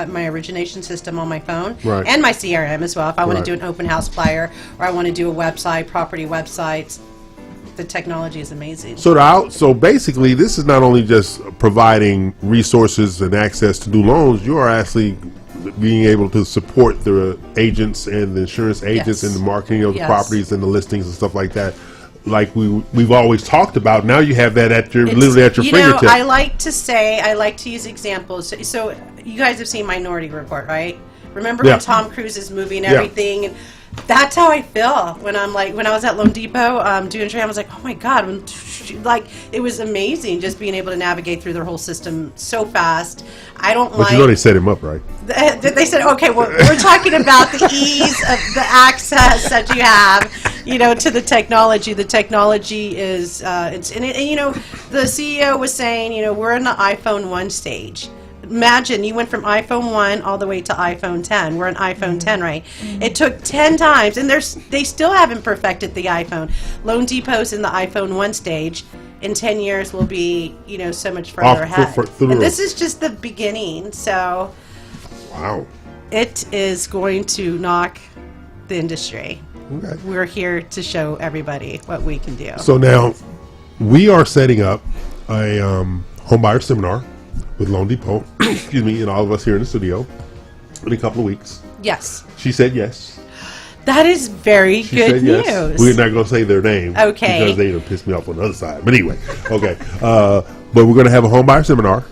my origination system on my phone, Right. and my CRM as well. If I want Right. to do an open house flyer, or I want to do a website, property websites, the technology is amazing. So basically, this is not only just providing resources and access to do loans. You are actually being able to support the agents and the insurance agents Yes. and the marketing of the Yes. properties and the listings and stuff like that. Like we've always talked about. Now you have that It's- literally at your fingertips. I like to use examples. So you guys have seen Minority Report, right? Remember Yeah. when Tom Cruise is moving Yeah. everything? And That's how I feel when when I was at Loan Depot doing training. I was like, oh my God, it was amazing just being able to navigate through their whole system so fast. I don't But you know they set him up, right? They said, okay, well, we're talking about the ease of the access that you have, to the technology. The technology is, the CEO was saying, we're in the iPhone 1 stage. Imagine you went from iPhone 1 all the way to iPhone 10. We're on iPhone 10, right? It took 10 times, and they still haven't perfected the iPhone. Loan Depot's in the iPhone 1 stage. In 10 years, we'll be, so much further ahead. And this is just the beginning, so wow, it is going to knock the industry. Okay. We're here to show everybody what we can do. So now we are setting up a home buyer seminar with Loan Depot, excuse me, and all of us here in the studio in a couple of weeks. Yes. She said yes. That is very She good said news. yes. We're not going to say their name. Okay. Because they pissed me off on the other side. But anyway, okay. But we're going to have a home buyer seminar,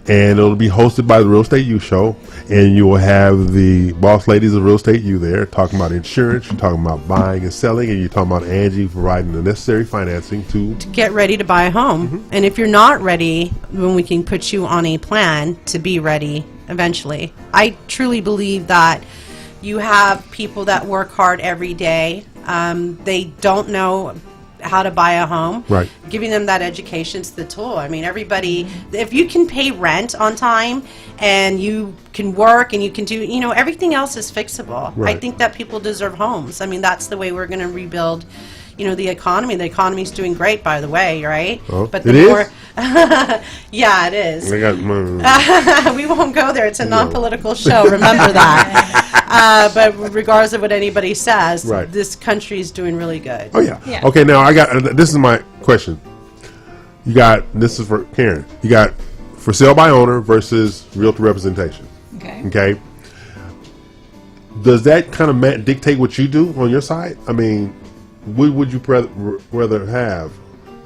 and it'll be hosted by the Real Estate U Show, and you will have the boss ladies of Real Estate U there talking about insurance, you're talking about buying and selling, and you're talking about Angie providing the necessary financing to get ready to buy a home. And if you're not ready, then we can put you on a plan to be ready eventually. I truly believe that you have people that work hard every day. They don't know how to buy a home. Right. Giving them that education's the tool. I mean, everybody, if you can pay rent on time and you can work and you can do, everything else is fixable. Right. I think that people deserve homes. I mean, that's the way we're going to rebuild the economy. The economy's doing great, by the way, right? Oh, but it is? Yeah, it is. I got We won't go there. It's a non-political show. Remember that. But regardless of what anybody says, Right. this country is doing really good. Oh yeah. Yeah. Okay, now this is my question. This is for Karen. You got for sale by owner versus realtor representation. Okay. Okay. Does that kind of dictate what you do on your side? I mean, what would you rather have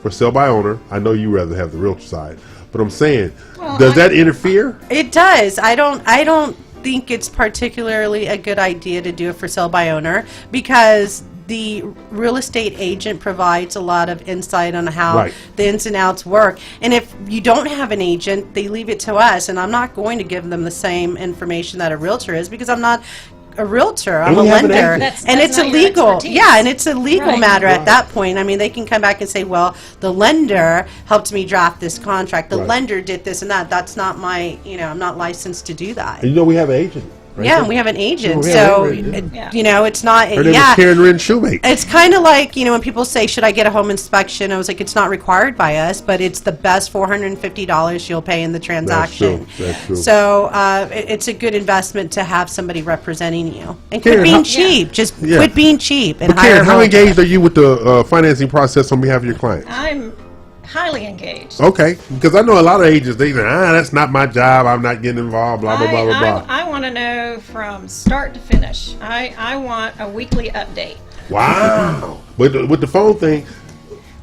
for sale by owner? I know you rather have the realtor side, but I'm saying, does that interfere? It does. I don't think it's particularly a good idea to do it for sale by owner because the real estate agent provides a lot of insight on how Right. the ins and outs work. And if you don't have an agent, they leave it to us, and I'm not going to give them the same information that a realtor is because I'm not a realtor. I'm And a we have an lender. agent. And That's it's not your illegal. expertise. Yeah, and it's a legal Right. matter Right. at that point. I mean, they can come back and say, well, the lender helped me draft this contract. The Right. lender did this and that. That's not my, I'm not licensed to do that. And we have an agent. Right? Yeah, and we have an agent. we have So, an agent. it's not, Her name yeah. is Karen Wren Shoemate. It's kind of like, when people say, should I get a home inspection? I was like, it's not required by us, but it's the best $450 you'll pay in the transaction. That's true. So it's a good investment to have somebody representing you. And Karen, quit being how- cheap. Just Yeah. quit being cheap and But hire Karen, a how realtor. engaged are you with the financing process on behalf of your clients? I'm highly engaged. Okay, because I know a lot of agents, they say, that's not my job, I'm not getting involved, blah, blah, blah, blah, blah. I want to know from start to finish. I want a weekly update. Wow. With the phone thing,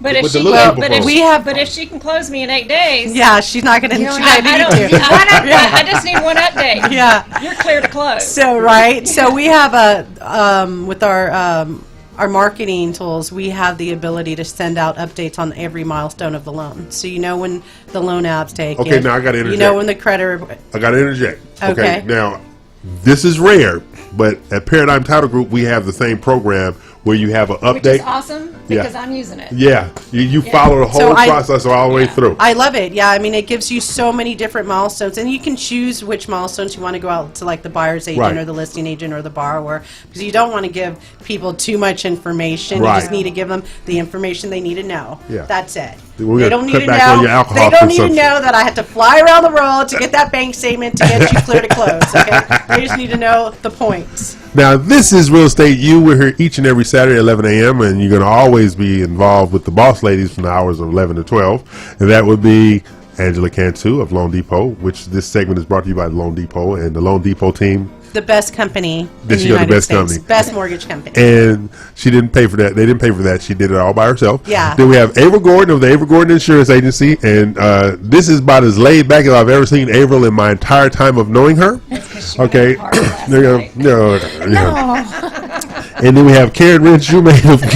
But if With the she little can, people but if phone. We have- but if she can close me in 8 days, Yeah, she's not going to. I don't. I just need one update. Yeah. You're clear to close. So right, so we have with our marketing tools, we have the ability to send out updates on every milestone of the loan. So when the loan app's taken. Okay, now I gotta interject. You know when the credit. I got to interject. Okay. Now, this is rare, but at Paradigm Title Group, we have the same program where you have an update. Which is awesome because Yeah. I'm using it. Yeah, you follow the whole So process all the way through. I love it. Yeah, I mean, it gives you so many different milestones, and you can choose which milestones you want to go out to, like the buyer's agent Right. or the listing agent or the borrower, because you don't want to give people too much information. Right. You just need to give them the information they need to know. Yeah. That's it. We're They gonna don't need cut to back on know. your alcohol They don't need to consumption. know that I have to fly around the world to get that bank statement to get you clear to close. Okay, they just need to know the points. Now, this is Real Estate U. We're here each and every Saturday at 11 a.m., and you're going to always be involved with the boss ladies from the hours of 11 to 12. And that would be Angela Cantu of Loan Depot, which this segment is brought to you by the Loan Depot and the Loan Depot team. The best company Did in she the go to United best States. company? Best mortgage company. And she didn't pay for that. They didn't pay for that. She did it all by herself. Yeah. Then we have April Gordon of the April Gordon Insurance Agency. And this is about as laid back as I've ever seen April in my entire time of knowing her. That's 'cause she Okay. went hard last There you night. go. No. And then we have Karen Renshaw of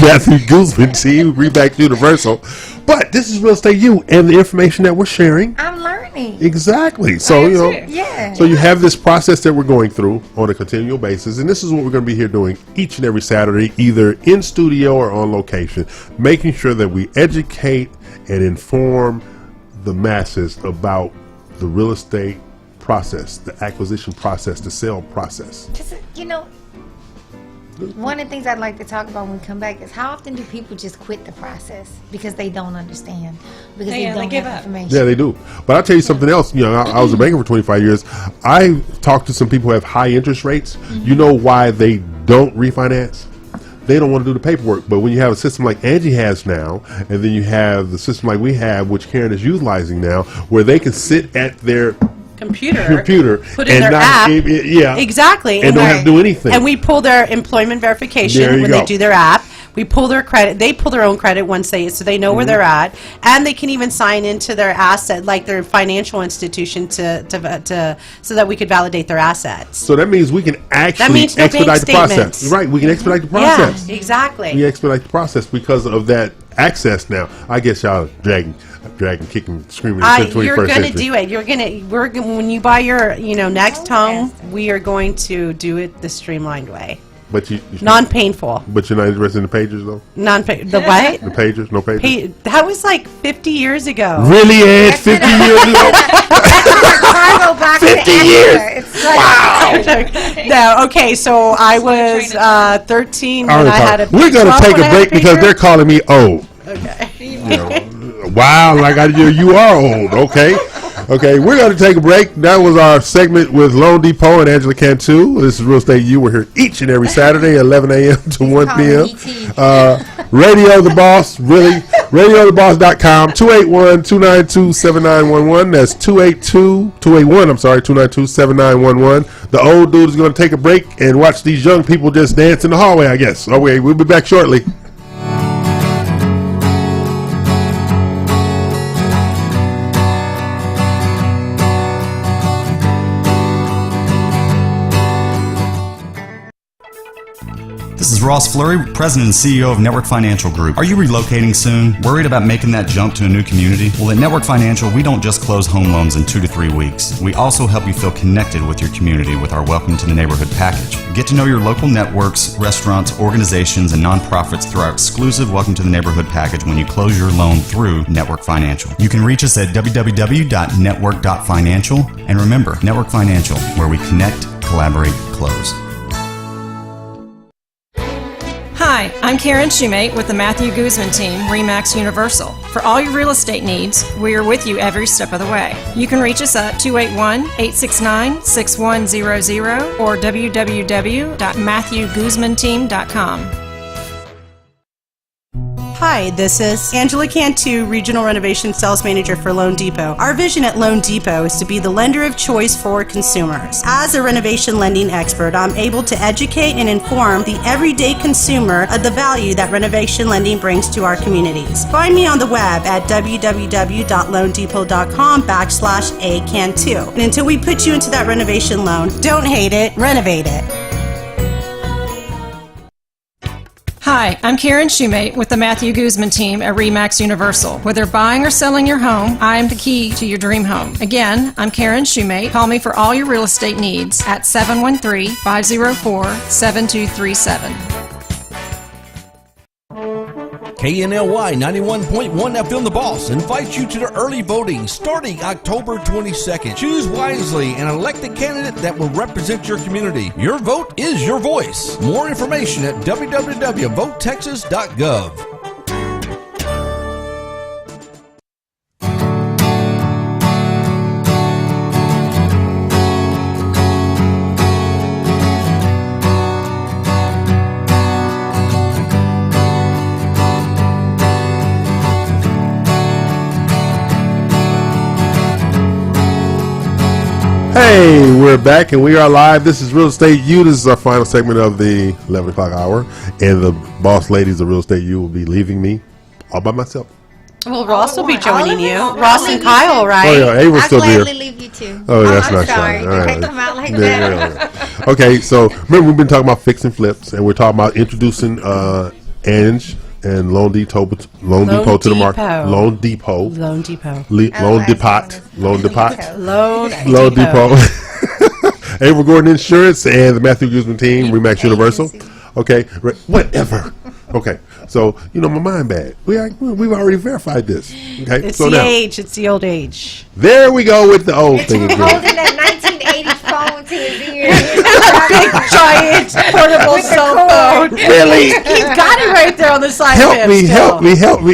Matthew Guzman team, Remax Universal. But this is Real Estate U, and the information that we're sharing. I'm learning. Exactly. So, you know, Yeah. so you have this process that we're going through on a continual basis, and this is what we're going to be here doing each and every Saturday, either in studio or on location, making sure that we educate and inform the masses about the real estate process, the acquisition process, the sale process. Just, you know, one of the things I'd like to talk about when we come back is how often do people just quit the process because they don't understand, because they don't give have up. information. Yeah, they do. But I'll tell you something else. You know, I was a banker for 25 years. I talked to some people who have high interest rates. You know why they don't refinance? They don't want to do the paperwork. But when you have a system like Angie has now, and then you have the system like we have, which Karen is utilizing now, where they can sit at their computer put in and their not, app. yeah, Exactly. and don't have to do anything. And we pull their employment verification There you when go. they do their app. We pull their credit. They pull their own credit once so they know where they're at, and they can even sign into their asset, like their financial institution, to so that we could validate their assets. So that means we can actually means no expedite bank the process. statements. Right, we can expedite the process. Yeah, exactly. We expedite the process because of that access now. I guess y'all dragging, kicking, screaming into the 21st You're going to century. do it. We're gonna, when you buy your next home, we are going to do it the streamlined way, But you non-painful. But you're not interested in the pages though? The what? The pages? No pages? That was like 50 years ago. Really, Ed? 50 years ago? Cargo box 50 to years? answer. It's like, No, okay, so I was 13 when I had a We're going to 12 take when I a had break because pager. they're calling me old. Okay. You know, wow, like you are old. Okay, we're going to take a break. That was our segment with Loan Depot and Angela Cantu. This is Real Estate U. We're here each and every Saturday, 11 a.m. to 1 p.m. Radio The Boss, really, radiotheboss.com, 281-292-7911. That's 281-292-7911. The old dude is going to take a break and watch these young people just dance in the hallway, I guess. Okay, we'll be back shortly. This is Ross Fleury, President and CEO of Network Financial Group. Are you relocating soon? Worried about making that jump to a new community? Well, at Network Financial, we don't just close home loans in 2 to 3 weeks. We also help you feel connected with your community with our Welcome to the Neighborhood package. Get to know your local networks, restaurants, organizations, and nonprofits through our exclusive Welcome to the Neighborhood package when you close your loan through Network Financial. You can reach us at www.network.financial. And remember, Network Financial, where we connect, collaborate, close. Hi, I'm Karen Shoemate with the Matthew Guzman team, Remax Universal. For all your real estate needs, we are with you every step of the way. You can reach us at 281-869-6100 or www.matthewguzmanteam.com. Hi, this is Angela Cantu, Regional Renovation Sales Manager for Loan Depot. Our vision at Loan Depot is to be the lender of choice for consumers. As a renovation lending expert, I'm able to educate and inform the everyday consumer of the value that renovation lending brings to our communities. Find me on the web at www.loandepot.com/acantu. And until we put you into that renovation loan, don't hate it, renovate it. Hi, I'm Karen Shoemate with the Matthew Guzman team at Remax Universal. Whether buying or selling your home, I am the key to your dream home. Again, I'm Karen Shoemate. Call me for all your real estate needs at 713-504-7237. KNLY 91.1 FM The Boss invites you to the early voting starting October 22nd. Choose wisely and elect a candidate that will represent your community. Your vote is your voice. More information at www.votetexas.gov. Hey, we're back and we are live. This is Real Estate U. This is our final segment of the 11 o'clock hour. And the boss ladies of Real Estate U will be leaving me all by myself. Well, Ross will be All joining of you. them? Ross I'll and leave Kyle, you. right? Oh, yeah, Ava's I'll still here. gladly leave you too. Oh, that's I'm not sorry. sorry. All Don't right. come out like Yeah, that. yeah, Okay, so remember we've been talking about fix and flips, and we're talking about introducing Ange and Loan Depot to the market. Loan Depot. Loan Depot. Loan Depot. Loan Depot. Loan Depot. April Gordon Insurance and the Matthew Guzman team, Remax Universal. Okay, whatever. Okay, so my mind bad. We've already verified this. Okay, It's so the now age. It's the old age. there we go with the old thing again. Holding that 1980 phone to his ear. Big giant portable cell phone. Really? He's got it right there on the side. Help of him me! still. Help me!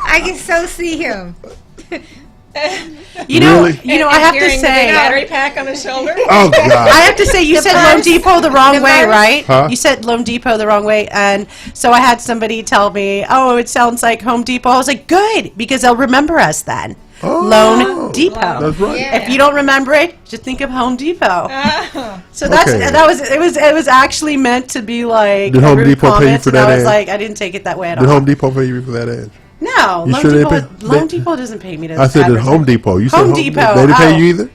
I can so see him. You know, Really? I have to Carrying the big say. battery pack on his shoulder. Oh God! I have to say, you said Loan Depot the wrong way, verse? right? Huh? You said Loan Depot the wrong way, and so I had somebody tell me, "Oh, it sounds like Home Depot." I was like, "Good," because they'll remember us then. Loan Depot. That's right. Yeah. If you don't remember it, just think of Home Depot. Oh. So that's Okay. it was actually meant to be like Did Home a rude Depot pay you comment, for and that I was ad? like, I didn't take it that way at Did all. Home Depot pay you for that ad? No, You Loan sure they Depot, pay- Loan they- Depot doesn't pay me to I said at advertise. Home Depot. You said Home Depot. They didn't pay oh. you either.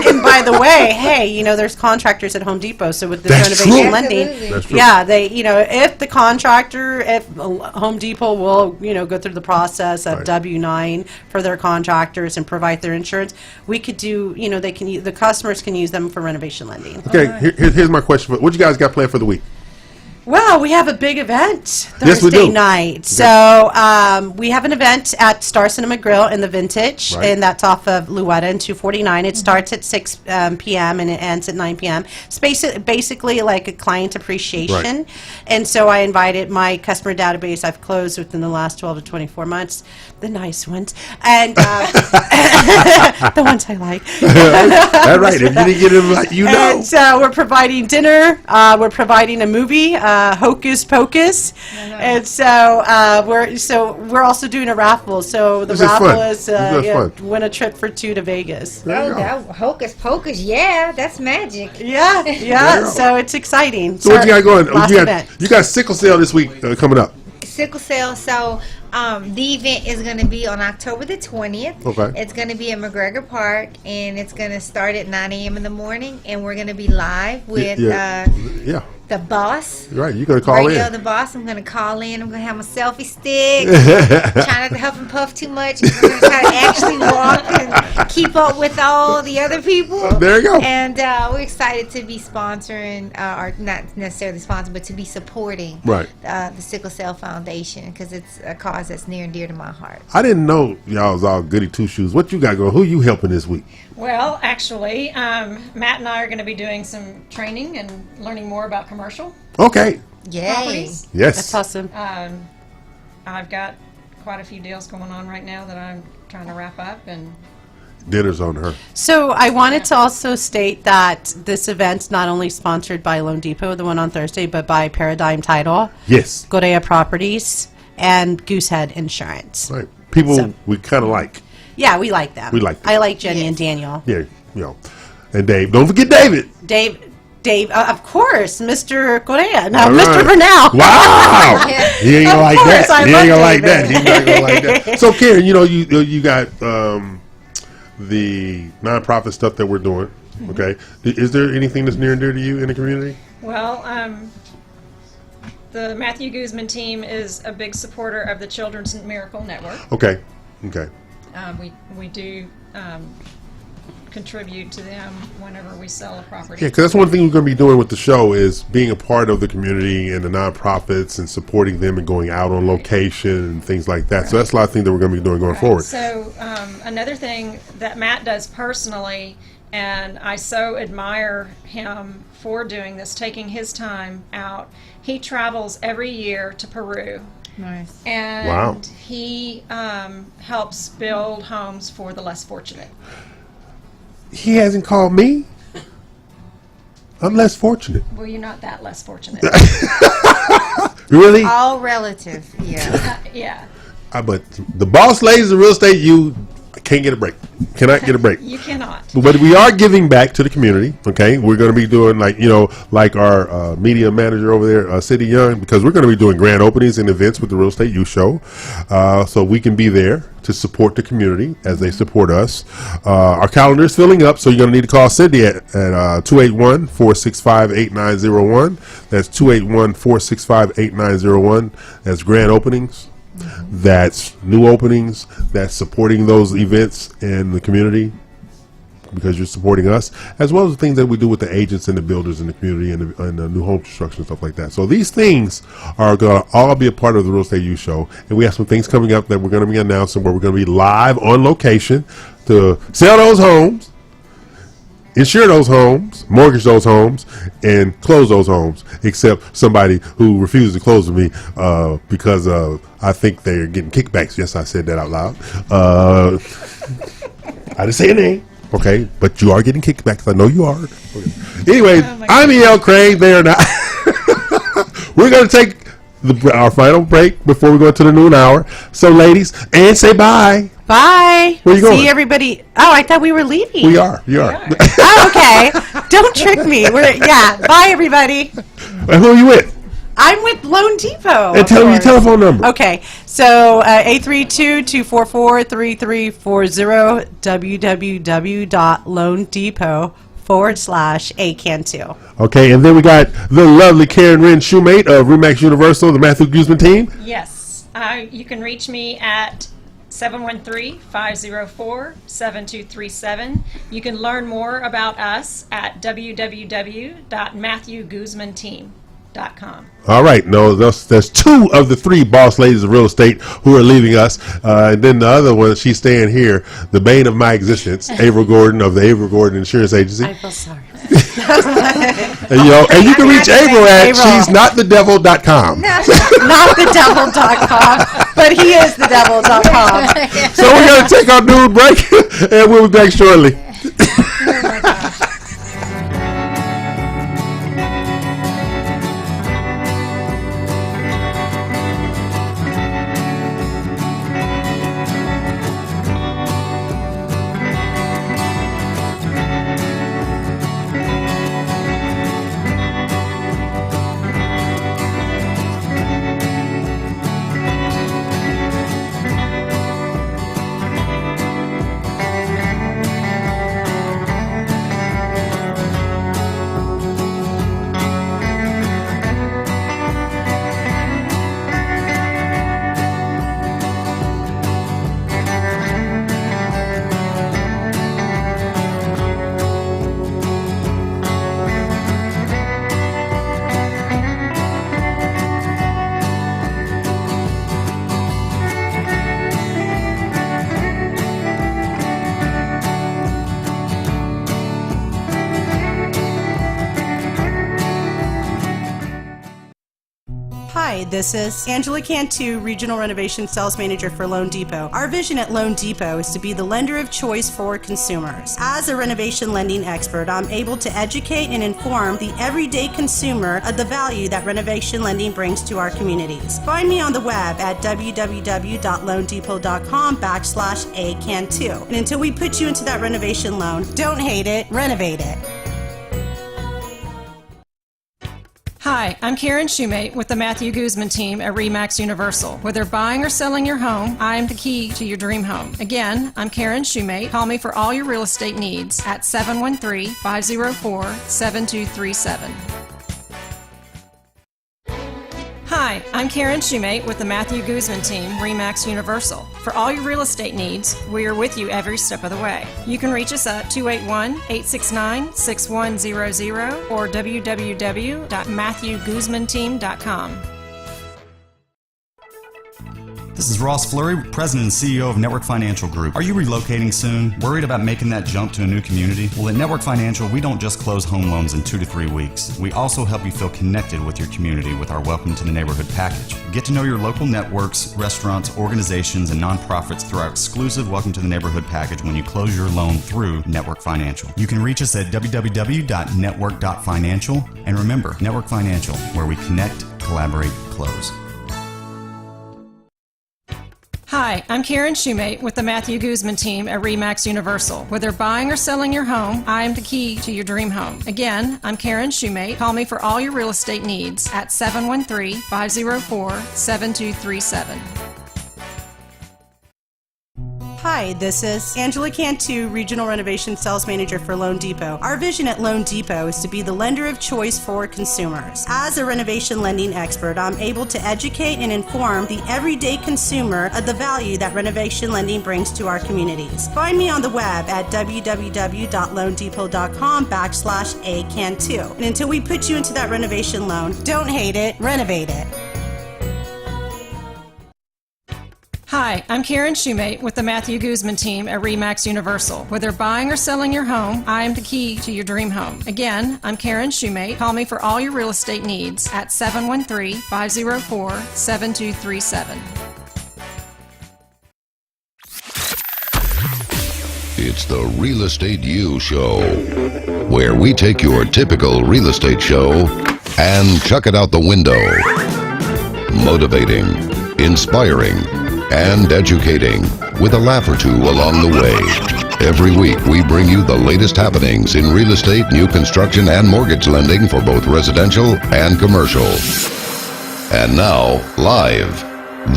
And by the way, hey, there's contractors at Home Depot, so with this That's renovation true. lending, Absolutely. That's true. yeah, if the contractor, if Home Depot will, go through the process of Right. W-9 for their contractors and provide their insurance, we could do, the customers can use them for renovation lending. Okay, here's my question. What you guys got planned for the week? Well, we have a big event Yes, we Thursday do. night. So we have an event at Star Cinema Grill in the Vintage, Right. and that's off of Luetta and 249. It starts at 6 p.m. and it ends at 9 p.m. It's basically like a client appreciation. Right. And so I invited my customer database I've closed within the last 12 to 24 months, the nice ones, and the ones I like. That's right. If you didn't get them, like And so we're providing dinner. We're providing a movie, Hocus Pocus, and so we're also doing a raffle. So the This is raffle fun. is This is fun. win a trip for 2 to Vegas. There you go. That hocus pocus, yeah, that's magic. Yeah, There you yeah. go. So it's exciting. So what you got going? Last event. You got sickle cell this week coming up. Sickle cell. So the event is going to be on October the 20th. Okay. It's going to be at McGregor Park, and it's going to start at 9 a.m. in the morning, and we're going to be live with Yeah. the boss. Right. You're gonna call Radio in. the boss. I'm going to call in. I'm going to have my selfie stick. Try not to huff and puff too much. I'm going to try to actually walk and keep up with all the other people. There you go. And we're excited to be sponsoring, or not necessarily sponsoring, but to be supporting Right. the Sickle Cell Foundation, because it's a cause that's near and dear to my heart. I didn't know y'all was all goody two shoes. What you got going? Who you helping this week? Well, actually, Matt and I are going to be doing some training and learning more about commercial Okay. Yay. properties. Yes. That's awesome. I've got quite a few deals going on right now that I'm trying to wrap up, and Dinner's on her. So I wanted to also state that this event's not only sponsored by Loan Depot, the one on Thursday, but by Paradigm Title, Yes. Gorea Properties, and Goosehead Insurance. Right. People So- we kind of like. Yeah, we like them. We like them. I like Jenny and Daniel. Yeah. And Dave. Don't forget David. Dave, of course, Mr. Correa. No, All Mr. right. Bernal. Wow. He ain't gonna Of like course, that. I He ain't love gonna like that. David. He's not gonna like that. So Karen, you got the nonprofit stuff that we're doing. Okay. Is there anything that's near and dear to you in the community? well, the Matthew Guzman team is a big supporter of the Children's Miracle Network. Okay. Okay. We do contribute to them whenever we sell a property. Yeah, because that's one thing we're going to be doing with the show is being a part of the community and the nonprofits and supporting them and going out on location and things like that. So that's a lot of things that we're going to be doing going forward. So another thing that Matt does personally, and I so admire him for doing this, taking his time out. He travels every year to Peru. Nice. And Wow. he helps build homes for the less fortunate. He hasn't called me. I'm less fortunate. Well, you're not that less fortunate. Really? All relative, yeah. Yeah. But the boss ladies of real estate, Can't get a break. Cannot get a break. You cannot. But we are giving back to the community. Okay, we're going to be doing like our media manager over there, City Young, because we're going to be doing grand openings and events with the Real Estate Youth Show, so we can be there to support the community as they support us. Our calendar is filling up, so you're going to need to call Cindy at 281-465-8901. That's 281-465-8901. That's grand openings. That's new openings. That's supporting those events in the community because you're supporting us, as well as the things that we do with the agents and the builders in the community and the new home construction and stuff like that. So these things are going to all be a part of the Real Estate Youth Show, and we have some things coming up that we're going to be announcing where we're going to be live on location to sell those homes, insure those homes, mortgage those homes, and close those homes, except somebody who refuses to close with me because I think they're getting kickbacks. Yes, I said that out loud. I didn't say a name, okay? But you are getting kickbacks. I know you are. Okay. Anyway, I'm E.L. Craig. They are not. We're going to take our final break before we go into the noon hour. So, ladies, and say bye. Bye. Where you going? See everybody. Oh, I thought we were leaving. We are. You are. Oh, okay. Don't trick me. Bye, everybody. And who are you with? I'm with Loan Depot. And tell them your telephone number. Okay. So, 832-244-3340, www.loandepot.com/ACAN2. Okay, and then we got the lovely Karen Wren Shoemate of Remax Universal, the Matthew Guzman team. Yes. You can reach me at 713-504-7237. You can learn more about us at www.matthewguzmanteam.com. All right, no, there's two of the three boss ladies of real estate who are leaving us, and then the other one, she's staying here, the bane of my existence, April Gordon of the April Gordon Insurance Agency. I feel sorry. And you can reach April at she's not the devil.com. Not the devil.com, but he is the devil.com. So we're going to take our noon break, and we'll be back shortly. Oh my gosh. Hi, this is Angela Cantu, Regional Renovation Sales Manager for Loan Depot. Our vision at Loan Depot is to be the lender of choice for consumers. As a renovation lending expert, I'm able to educate and inform the everyday consumer of the value that renovation lending brings to our communities. Find me on the web at www.loandepot.com/ACAN2. And until we put you into that renovation loan, don't hate it, renovate it. Hi, I'm Karen Shoemate with the Matthew Guzman team at Remax Universal. Whether buying or selling your home, I am the key to your dream home. Again, I'm Karen Shoemate. Call me for all your real estate needs at 713-504-7237. Hi, I'm Karen Shoemate with the Matthew Guzman team, Remax Universal. For all your real estate needs, we are with you every step of the way. You can reach us at 281-869-6100 or www.matthewguzmanteam.com. This is Ross Fleury, President and CEO of Network Financial Group. Are you relocating soon? Worried about making that jump to a new community? Well, at Network Financial, we don't just close home loans in 2 to 3 weeks. We also help you feel connected with your community with our Welcome to the Neighborhood package. Get to know your local networks, restaurants, organizations, and nonprofits through our exclusive Welcome to the Neighborhood package when you close your loan through Network Financial. You can reach us at www.network.financial. And remember, Network Financial, where we connect, collaborate, close. Hi, I'm Karen Shoemate with the Matthew Guzman team at RE/MAX Universal. Whether buying or selling your home, I am the key to your dream home. Again, I'm Karen Shoemate. Call me for all your real estate needs at 713-504-7237. Hi, this is Angela Cantu, Regional Renovation Sales Manager for Loan Depot. Our vision at Loan Depot is to be the lender of choice for consumers. As a renovation lending expert, I'm able to educate and inform the everyday consumer of the value that renovation lending brings to our communities. Find me on the web at www.loandepot.com/acantu. And until we put you into that renovation loan, don't hate it, renovate it. Hi, I'm Karen Shoemate with the Matthew Guzman team at RE/MAX Universal. Whether buying or selling your home, I am the key to your dream home. Again, I'm Karen Shoemate. Call me for all your real estate needs at 713-504-7237. It's the Real Estate U Show, where we take your typical real estate show and chuck it out the window. Motivating, inspiring, and educating, with a laugh or two along the way. Every week we bring you the latest happenings in real estate, new construction, and mortgage lending for both residential and commercial. And now, live,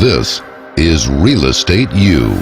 this is Real Estate U.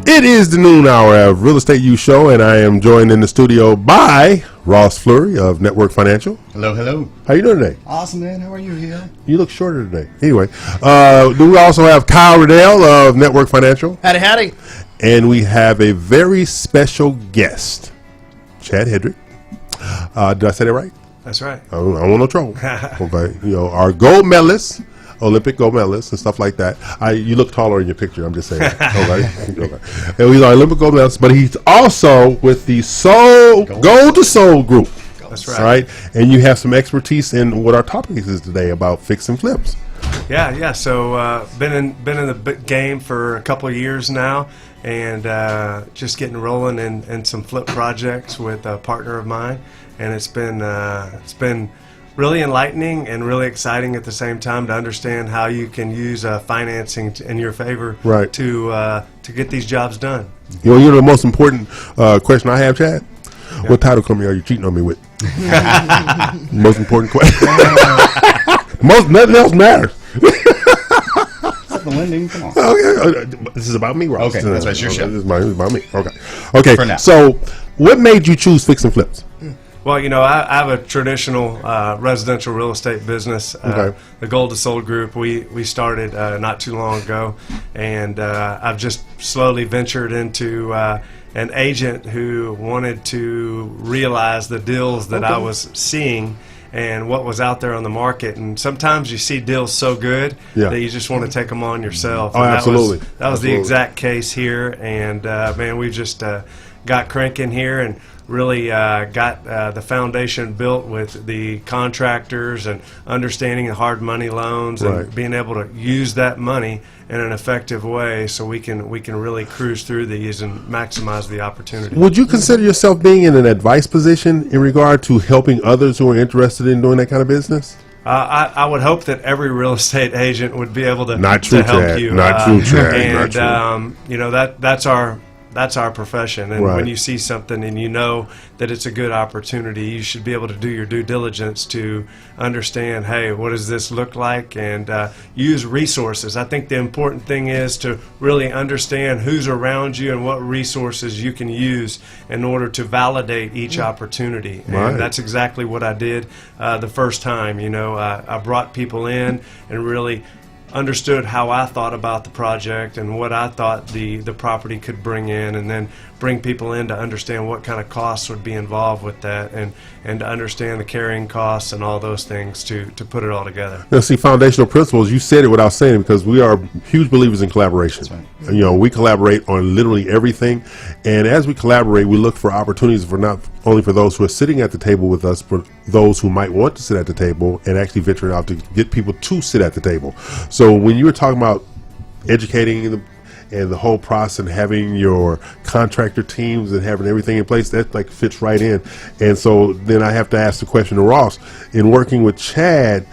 It is the noon hour of Real Estate U Show, and I am joined in the studio by Ross Fleury of Network Financial. Hello, hello. How you doing today? Awesome, man. How are you, Hill? You look shorter today. Anyway, do we also have Kyle Riddell of Network Financial? Howdy, howdy. And we have a very special guest, Chad Hedrick. Did I say that right? That's right. I don't want no trouble. Okay, you know, our gold medalist, Olympic gold medalist, and stuff like that. You look taller in your picture. I'm just saying. Okay. And he's our Olympic gold medalist, but he's also with the Gold to Soul group. That's right. Right, and you have some expertise in what our topic is today about fix and flips. Yeah. So been in the game for a couple of years now, and just getting rolling in some flip projects with a partner of mine, and it's been really enlightening and really exciting at the same time to understand how you can use financing in your favor, right, to get these jobs done. You know, the most important question I have, Chad. Yeah. What title company are you cheating on me with? Most important question. Nothing else matters. Except the lending. Come on. Okay, this is about me, Ross. Okay, that's right. Your show. This is about me. Okay. For now. So, what made you choose fix and flips? Well, you know, I have a traditional residential real estate business. Okay. The Gold to Soul Group, we started not too long ago, and I've just slowly ventured into an agent who wanted to realize the deals that I was seeing and what was out there on the market. And sometimes you see deals so good that you just want to take them on yourself. Oh, and absolutely. That was the exact case here. And, man, we've just got cranking here and really got the foundation built with the contractors and understanding the hard money loans and being able to use that money in an effective way so we can really cruise through these and maximize the opportunity. Would you consider yourself being in an advice position in regard to helping others who are interested in doing that kind of business? I would hope that every real estate agent would be able to help you. Not true, Chad. And you know, that's our profession, and when you see something and you know that it's a good opportunity, you should be able to do your due diligence to understand, hey, what does this look like, and use resources. I think the important thing is to really understand who's around you and what resources you can use in order to validate each opportunity. And that's exactly what I did the first time. You know, I brought people in and really understood how I thought about the project and what I thought the property could bring in, and then bring people in to understand what kind of costs would be involved with that, and to understand the carrying costs and all those things to put it all together. Now, see, foundational principles, you said it without saying it, because we are huge believers in collaboration. That's right. You know, we collaborate on literally everything, and as we collaborate, we look for opportunities for not only for those who are sitting at the table with us, but those who might want to sit at the table and actually venture out to get people to sit at the table. So when you were talking about educating and the whole process and having your contractor teams and having everything in place, that like fits right in. And so then I have to ask the question to Ross, in working with Chad,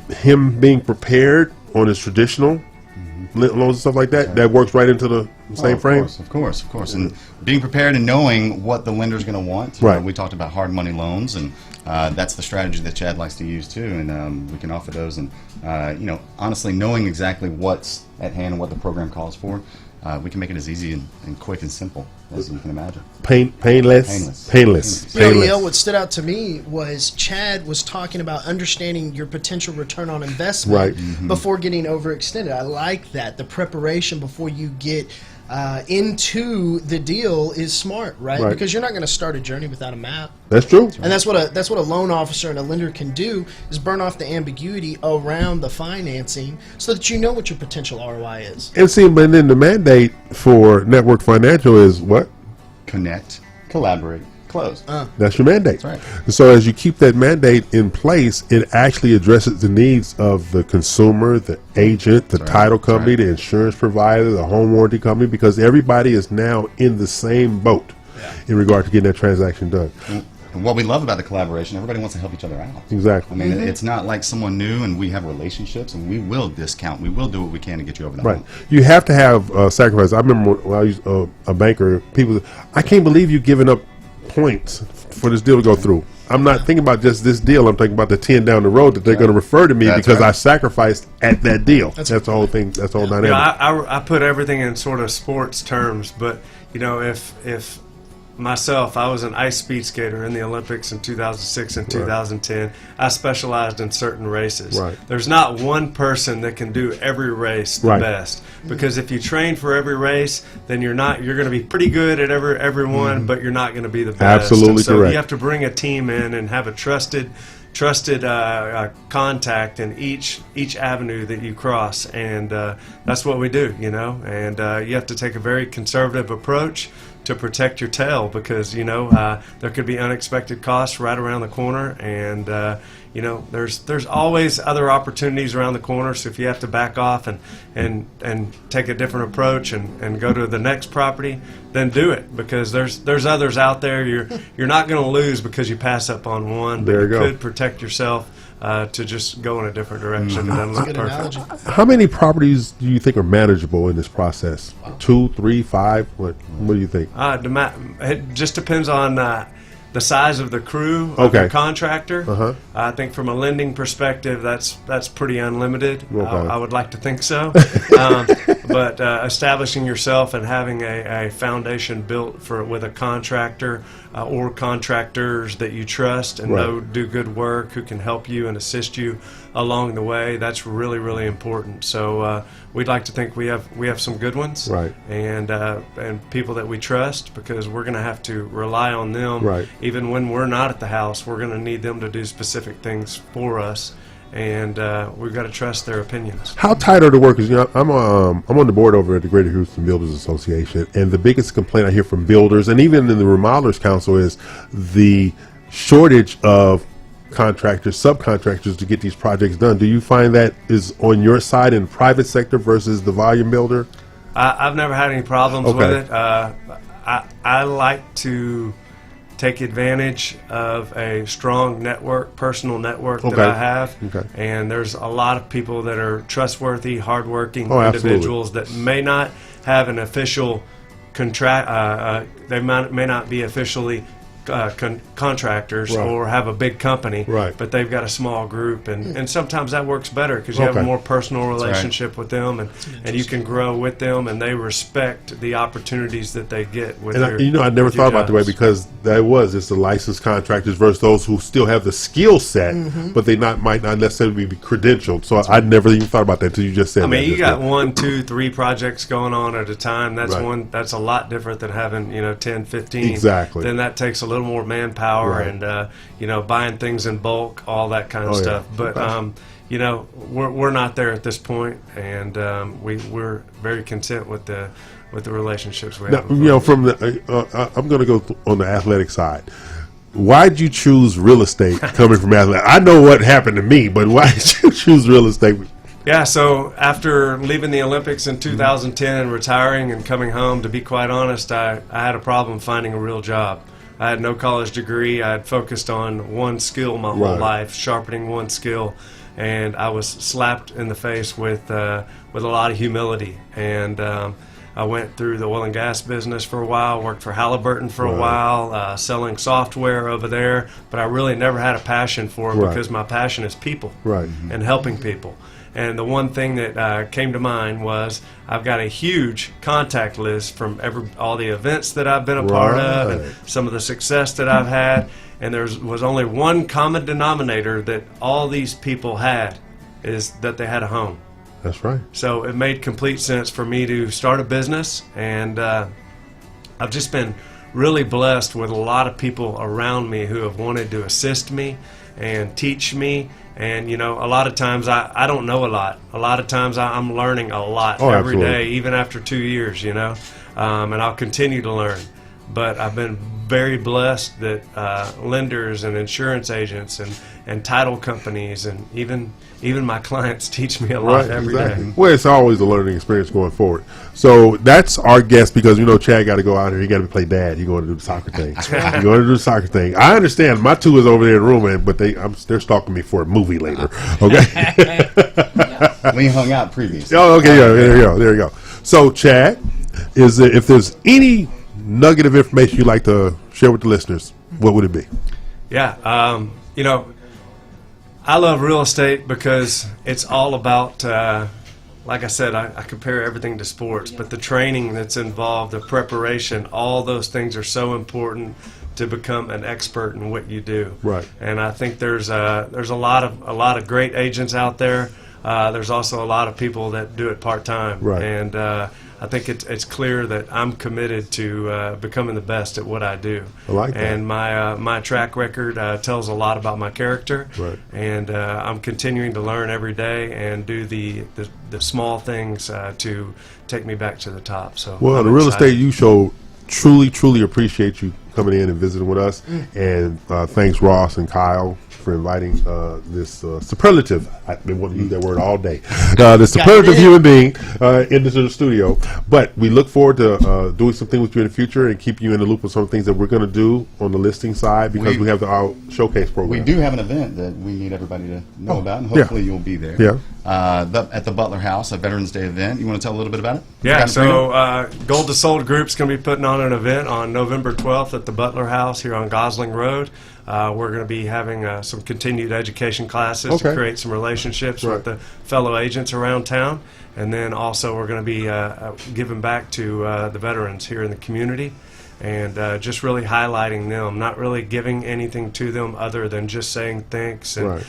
him being prepared on his traditional loans and stuff like that, that works right into the same frame? Of course. And being prepared and knowing what the lender's going to want. Right. We talked about hard money loans, and that's the strategy that Chad likes to use too, and we can offer those. And honestly, knowing exactly what's at hand and what the program calls for, we can make it as easy and quick and simple as you can imagine. Painless. You know, Yale, what stood out to me was Chad was talking about understanding your potential return on investment before getting overextended. I like that. The preparation before you get into the deal is smart, right? Because you're not going to start a journey without a map. That's true. And that's what a loan officer and a lender can do, is burn off the ambiguity around the financing so that you know what your potential ROI is. And see, but then the mandate for Network Financial is what? Connect, collaborate, close. That's your mandate. That's right. So as you keep that mandate in place, it actually addresses the needs of the consumer, the agent, the title company, the insurance provider, the home warranty company, because everybody is now in the same boat in regard to getting that transaction done. And what we love about the collaboration, everybody wants to help each other out. Exactly. I mean, it's not like someone new, and we have relationships, and we will discount. We will do what we can to get you over the hump. You have to have sacrifice. I remember when I was a banker, people, I can't believe you giving up points for this deal to go through. I'm not thinking about just this deal. I'm thinking about the 10 down the road that they're going to refer to me because I sacrificed at that deal. That's the whole thing. That's the whole dynamic. I put everything in sort of sports terms, but if myself, I was an ice speed skater in the Olympics in 2006 and 2010. I specialized in certain races. There's not one person that can do every race the best, because if you train for every race, then you're going to be pretty good at every one, but you're not going to be the best. Absolutely so correct. You have to bring a team in and have a trusted contact in each avenue that you cross, and that's what we do, and you have to take a very conservative approach to protect your tail, because there could be unexpected costs right around the corner, and there's always other opportunities around the corner. So if you have to back off and take a different approach and go to the next property, then do it, because there's others out there. You're not going to lose because you pass up on one, but you could protect yourself to just go in a different direction. It doesn't look perfect. How many properties do you think are manageable in this process? 2, 3, 5? What do you think? It just depends on the size of the crew of the contractor. I think from a lending perspective, that's pretty unlimited. I would like to think so. But establishing yourself and having a foundation built with a contractor or contractors that you trust and know do good work, who can help you and assist you along the way, that's really, really important. So we'd like to think we have some good ones, and people that we trust, because we're going to have to rely on them. Even when we're not at the house, we're going to need them to do specific things for us, and we've got to trust their opinions. How tight are the workers? I'm on the board over at the Greater Houston Builders Association, and the biggest complaint I hear from builders and even in the Remodelers Council is the shortage of contractors, subcontractors to get these projects done. Do you find that is on your side in private sector versus the volume builder? I've never had any problems with it. I like to take advantage of a strong personal network that I have. And there's a lot of people that are trustworthy, hardworking individuals that may not have an official contract. They may not be officially contractors or have a big company, but they've got a small group, and sometimes that works better because you have a more personal relationship with them, and you can grow with them, and they respect the opportunities that they get with I never thought about it the way, because it's the licensed contractors versus those who still have the skill set, but they might not necessarily be credentialed. So I never even thought about that until you just said that. I mean, you got 1, 2, 3 projects going on at a time. That's a lot different than having 10, 15. Exactly. Then that takes a little more manpower and buying things in bulk, all that kind of stuff. But we're not there at this point, and we're very content with the relationships we have. Now, from the I'm going to go on the athletic side. Why'd you choose real estate coming from athletics? I know what happened to me, but why did you choose real estate? Yeah, so after leaving the Olympics in 2010 and retiring and coming home, to be quite honest, I had a problem finding a real job. I had no college degree. I had focused on one skill my whole life, sharpening one skill, and I was slapped in the face with a lot of humility. And I went through the oil and gas business for a while, worked for Halliburton for a while, selling software over there, but I really never had a passion for it because my passion is people and helping people. And the one thing that came to mind was I've got a huge contact list from all the events that I've been a part of and some of the success that I've had. And there was only one common denominator that all these people had, is that they had a home. That's right. So it made complete sense for me to start a business. And I've just been really blessed with a lot of people around me who have wanted to assist me and teach me. And, a lot of times I don't know a lot. A lot of times I'm learning a lot every day, even after 2 years, and I'll continue to learn. But I've been very blessed that lenders and insurance agents and title companies and even my clients teach me a lot every day. Well, it's always a learning experience going forward. So that's our guest, because Chad got to go out here. He got to play dad. He's going to do the soccer thing. He's going to do the soccer thing. I understand. My 2 is over there in the room, but they're stalking me for a movie later. Okay. We hung out previously. Oh, okay. Yeah, there you go. So, Chad, if there's any nugget of information you'd like to share with the listeners, what would it be? Yeah. I love real estate because it's all about, like I said, I compare everything to sports, but the training that's involved, the preparation, all those things are so important to become an expert in what you do. Right. And I think there's a lot of great agents out there. There's also a lot of people that do it part-time. Right. And I think it's clear that I'm committed to becoming the best at what I do. I like that. And my track record tells a lot about my character. Right. And I'm continuing to learn every day and do the small things to take me back to the top. So well, the Real Estate U Show truly appreciate you coming in and visiting with us. And thanks, Ross and Kyle, for inviting this superlative, I've been wanting to use that word all day, the superlative human being into the studio. But we look forward to doing something with you in the future and keep you in the loop with some things that we're going to do on the listing side, because we have our showcase program. We do have an event that we need everybody to know about, and hopefully you'll be there. Yeah. At the Butler House, a Veterans Day event. You want to tell a little bit about it? Yeah, so Gold to Sold Group's going to be putting on an event on November 12th at the Butler House here on Gosling Road. We're going to be having some continued education classes to create some relationships with the fellow agents around town. And then also we're going to be giving back to the veterans here in the community, and just really highlighting them, not really giving anything to them other than just saying thanks and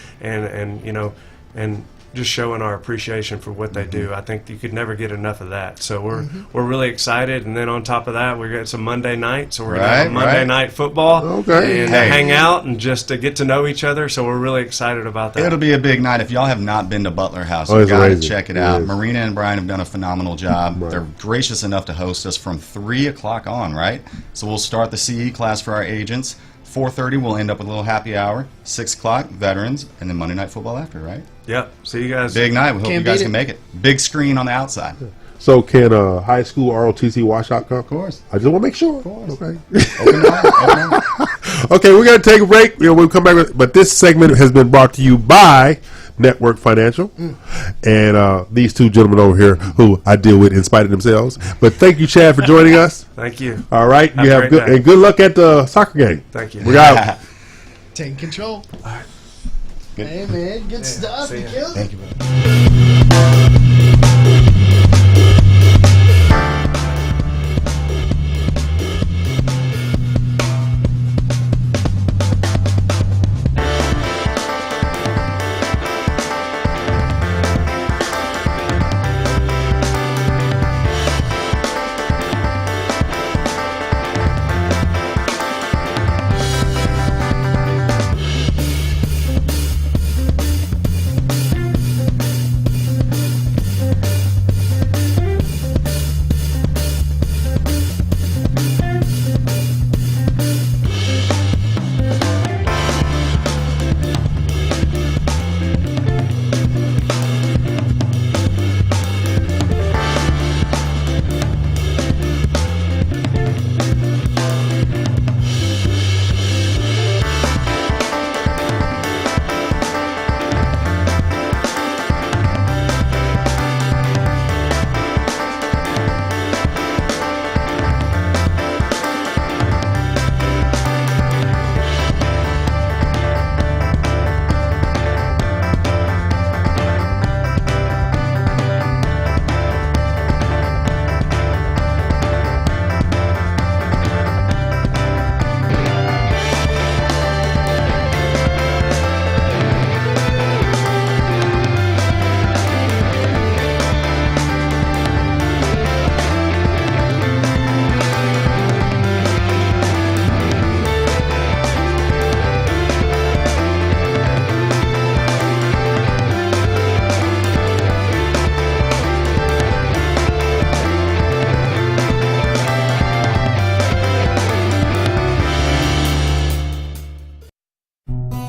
just showing our appreciation for what they do. I think you could never get enough of that. So we're really excited. And then on top of that, we got some Monday nights. So we're going to have Monday night football and hang out and just to get to know each other. So we're really excited about that. It'll be a big night. If y'all have not been to Butler House, you've got to check it out. Marina and Brian have done a phenomenal job. They're gracious enough to host us from 3 o'clock on, right? So we'll start the CE class for our agents. 4:30, we'll end up with a little happy hour. 6 o'clock, veterans, and then Monday Night Football after, right? Yep. See you guys. Big night. We hope you guys can make it. Big screen on the outside. So can high school ROTC washout come? Of course. I just want to make sure. Of course. Okay. Open Okay, we're going to take a break. We'll come back. But this segment has been brought to you by Network Financial, and these two gentlemen over here who I deal with in spite of themselves. But thank you, Chad, for joining us. Thank you. All right, you have a good great day. and good luck at the soccer game. Thank you. We out. Take control. Good. Hey, man. Good stuff. see You ya. killed it. Thank you, brother.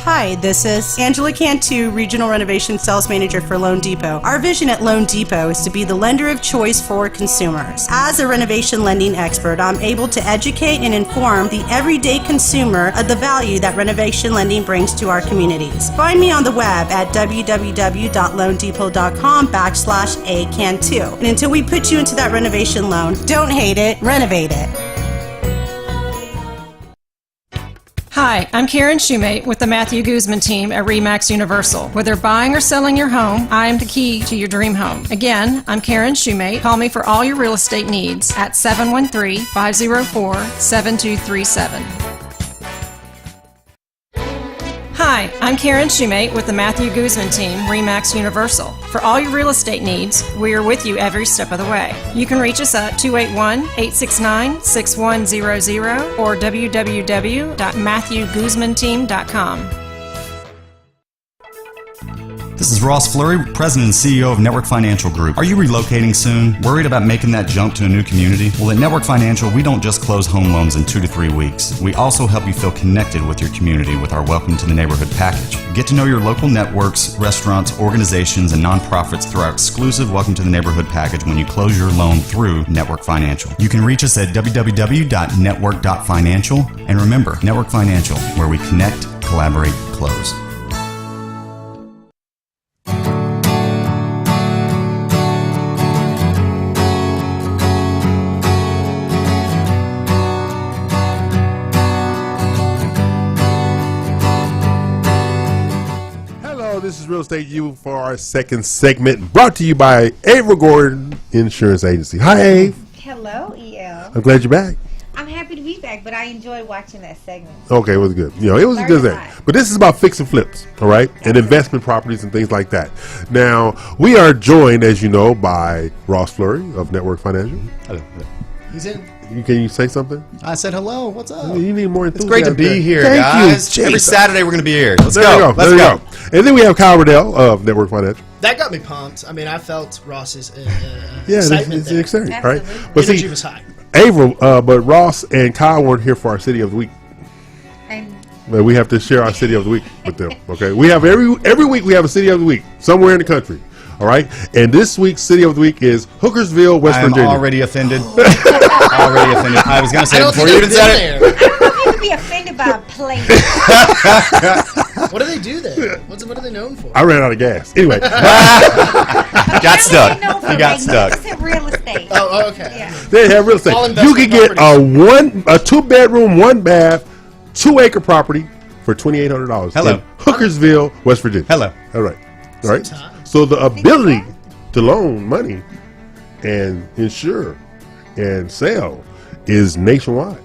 Hi, this is Angela Cantu, Regional Renovation Sales Manager for Loan Depot. Our vision at Loan Depot is to be the lender of choice for consumers. As a renovation lending expert, I'm able to educate and inform the everyday consumer of the value that renovation lending brings to our communities. Find me on the web at www.loandepot.com/acantu. And until we put you into that renovation loan, don't hate it, renovate it. Hi, I'm Karen Shoemate with the Matthew Guzman team at RE/MAX Universal. Whether buying or selling your home, I am the key to your dream home. Again, I'm Karen Shoemate. Call me for all your real estate needs at 713-504-7237. Hi, I'm Karen Shoemate with the Matthew Guzman team, RE/MAX Universal. For all your real estate needs, we are with you every step of the way. You can reach us at 281-869-6100 or www.matthewguzmanteam.com. This is Ross Fleury, President and CEO of Network Financial Group. Are you relocating soon? Worried about making that jump to a new community? Well, at Network Financial, we don't just close home loans in 2 to 3 weeks. We also help you feel connected with your community with our Welcome to the Neighborhood package. Get to know your local networks, restaurants, organizations, and nonprofits through our exclusive Welcome to the Neighborhood package when you close your loan through Network Financial. You can reach us at www.network.financial. And remember, Network Financial, where we connect, collaborate, close. This is Real Estate U for our second segment, brought to you by Averill Gordon Insurance Agency. Hi, Ave. Hello, EL. I'm glad you're back. I'm happy to be back, but I enjoyed watching that segment. Okay, it was good. You know, it was a good thing. But this is about fix and flips, all right, and investment properties and things like that. Now, we are joined, as you know, by Ross Fleury of Network Financial. Hello. He's in. Can you say something? I said hello. What's up? You need more It's enthusiasm. great to be here, Thank guys. you. Every Saturday we're going to be here. Let's There go. you go. Let's There go. you go. And then we have Kyle Riddell of Network Financial. That got me pumped. I mean, I felt Ross's Yeah, excitement it's there. exciting, right? Absolutely. But Energy see, was high. Averill, but Ross and Kyle weren't here for our City of the Week. And But we have to share our City of the Week with them. Okay, we have every week we have a City of the Week somewhere in the country. All right, and this week's City of the Week is Hookersville, West I'm Virginia. already offended. Already offended. I was going to say I it don't before think you I've even been said it. there. I don't think you would be offended by a plane. What do they do there? What are they known for? I ran out of gas. Anyway. Got stuck. You got stuck. Magnificent real estate. Oh, okay. Yeah. They have real estate. All You could get investment a 2-bedroom, 1-bath, 2-acre property for $2,800. Hello. In Hookersville, West Virginia. Hello. All right. All right. Sometimes. So the ability to loan money and insure and sell is nationwide.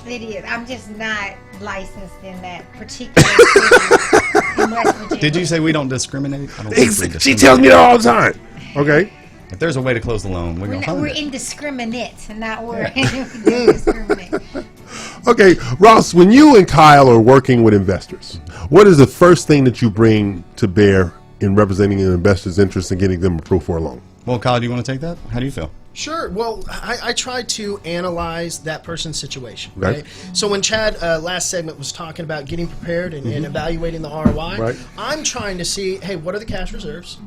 It is. I'm just not licensed in that particular city in West Virginia. Did you say we don't discriminate? I don't think we She discriminate. tells me that all the time. Okay. If there's a way to close the loan, we're We're, going to not, find we're it. indiscriminate, and not we're indiscriminate. Okay, Ross, when you and Kyle are working with investors, what is the first thing that you bring to bear in representing an investor's interest in getting them approved for a loan? Well, Kyle, do you want to take that? How do you feel? Sure. Well, I try to analyze that person's situation, Right. right? So when Chad last segment was talking about getting prepared and evaluating the ROI, Right. I'm trying to see, hey, what are the cash reserves?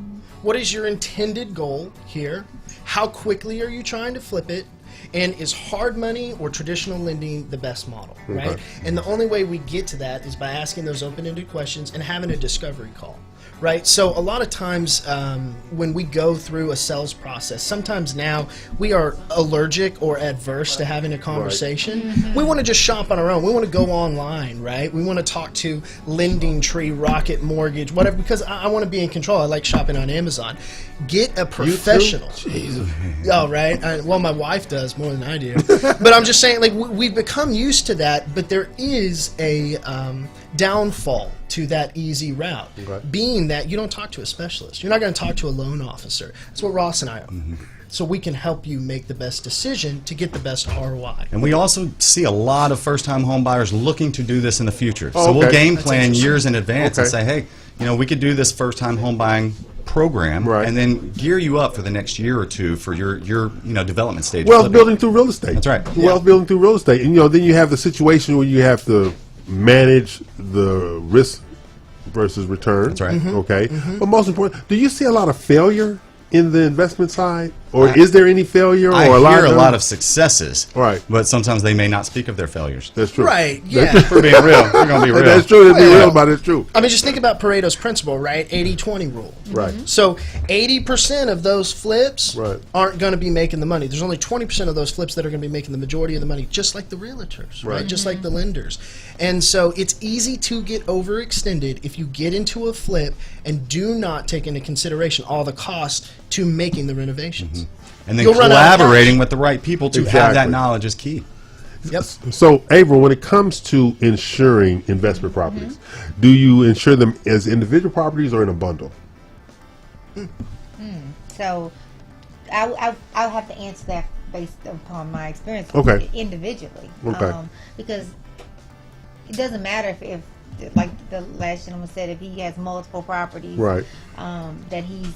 What is your intended goal here? How quickly are you trying to flip it? And is hard money or traditional lending the best model, right? Okay. And the only way we get to that is by asking those open-ended questions and having a discovery call. Right, so a lot of times when we go through a sales process, sometimes now we are allergic or adverse to having a conversation. We want to just shop on our own. We want to go online, right? We want to talk to Lending Tree, Rocket Mortgage, whatever, because I want to be in control. I like shopping on Amazon. Get a professional. Jesus. Oh, right. Well, my wife does more than I do. But I'm just saying, like, we've become used to that, but there is a downfall to that easy route, being that you don't talk to a specialist. You're not going to talk to a loan officer. That's what Ross and I are. So we can help you make the best decision to get the best ROI. And we also see a lot of first-time home buyers looking to do this in the future. So okay. we'll game That's plan interesting. years in advance and Okay. say, hey, we could do this first-time home buying program Right. and then gear you up for the next year or two for your development stage. of Wealth flipping. building through real estate. That's right. Wealth building through real estate. And, then you have the situation where you have to manage the risk versus return. That's right. Okay. But most important, do you see a lot of failure in the investment side? Or is there any failure? I or hear a them? lot of successes, Right. but sometimes they may not speak of their failures. That's true. Right, That's yeah. We're being real. We're going to be real. That's true. Let's be Well, real about it. It's true. I mean, just think about Pareto's principle, right? 80-20 rule. Right. So 80% of those flips Right. aren't going to be making the money. There's only 20% of those flips that are going to be making the majority of the money, just like the realtors, right? Just like the lenders. And so it's easy to get overextended if you get into a flip and do not take into consideration all the costs to making the renovations. And then You'll run out of collaborating cash. with the right people to have Exactly. that knowledge is key. Yep. So, April, when it comes to insuring investment properties, do you insure them as individual properties or in a bundle? So I'll have to answer that based upon my experience Okay. individually. Okay. Because it doesn't matter if like the last gentleman said, if he has multiple properties Right. that he's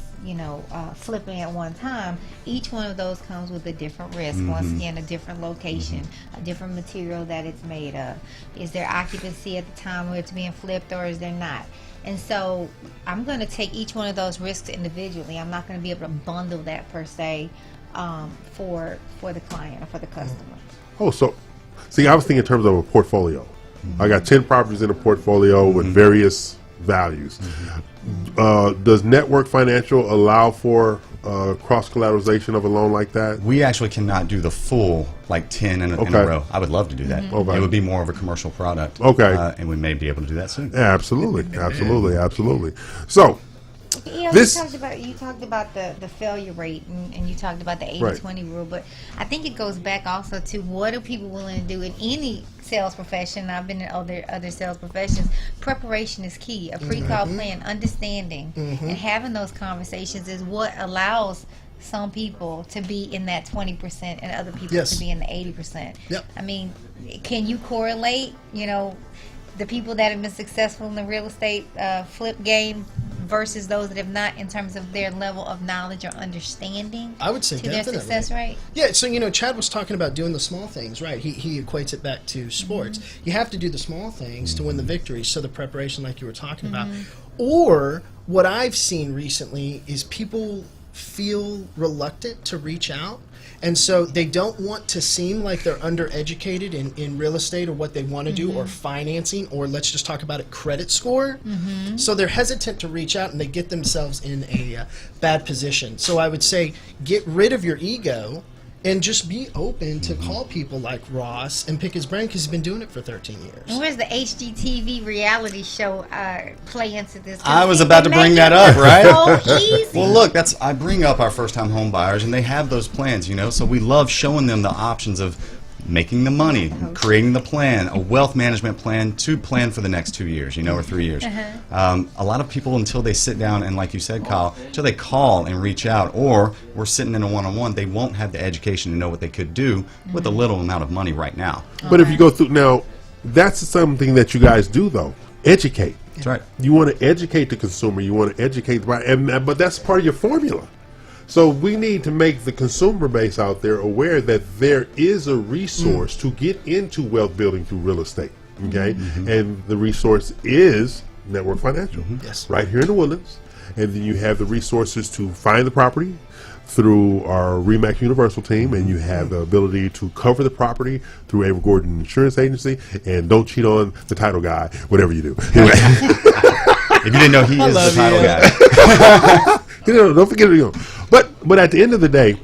flipping at one time, each one of those comes with a different risk. Once again, a different location, a different material that it's made of. Is there occupancy at the time where it's being flipped, or is there not? And so I'm going to take each one of those risks individually. I'm not going to be able to bundle that per se for the client or for the customer. Oh, so, see, I was thinking in terms of a portfolio. I got 10 properties in a portfolio with various values. Does Network Financial allow for cross-collateralization of a loan like that? We actually cannot do the full 10 in a Okay. row. I would love to do that. Okay. It would be more of a commercial product. Okay. And we may be able to do that soon. Absolutely, absolutely, absolutely. So, This- You talked about the failure rate, and you talked about the 80-20 rule, but I think it goes back also to what are people willing to do in any sales profession. I've been in other sales professions. Preparation is key. A pre-call plan, understanding, and having those conversations is what allows some people to be in that 20% and other people Yes. to be in the 80%. Yep. I mean, can you correlate, the people that have been successful in the real estate flip game versus those that have not, in terms of their level of knowledge or understanding I would say to their definitely. success rate? Yeah, so Chad was talking about doing the small things, right? He equates it back to sports. You have to do the small things to win the victories. So the preparation, like you were talking about, or what I've seen recently is people feel reluctant to reach out. And so they don't want to seem like they're undereducated in real estate or what they want to do or financing, or let's just talk about it, credit score. So they're hesitant to reach out and they get themselves in a bad position. So I would say get rid of your ego and just be open to call people like Ross and pick his brain, because he's been doing it for 13 years. And where's the HGTV reality show play into this? I was about to bring that up, right? So easy. Well, look, I bring up our first-time home buyers, and they have those plans, you know. So we love showing them the options of making the money, creating the plan, a wealth management plan to plan for the next 2 years, you know, or 3 years. A lot of people, until they sit down and, like you said, Kyle, until they call and reach out, or we're sitting in a one-on-one, they won't have the education to know what they could do with a little amount of money right now. But if you go through now, that's something that you guys do though. Educate. That's right. You want to educate the consumer. You want to educate the buyer, but that's part of your formula. So we need to make the consumer base out there aware that there is a resource to get into wealth building through real estate. Okay, and the resource is Network Financial. Yes. Right here in the Woodlands, and then you have the resources to find the property through our RE/MAX Universal team, and you have the ability to cover the property through Avery Gordon Insurance Agency, and don't cheat on the title guy, whatever you do. Anyway. If you didn't know, he is the title guy. You know, don't forget it. But at the end of the day,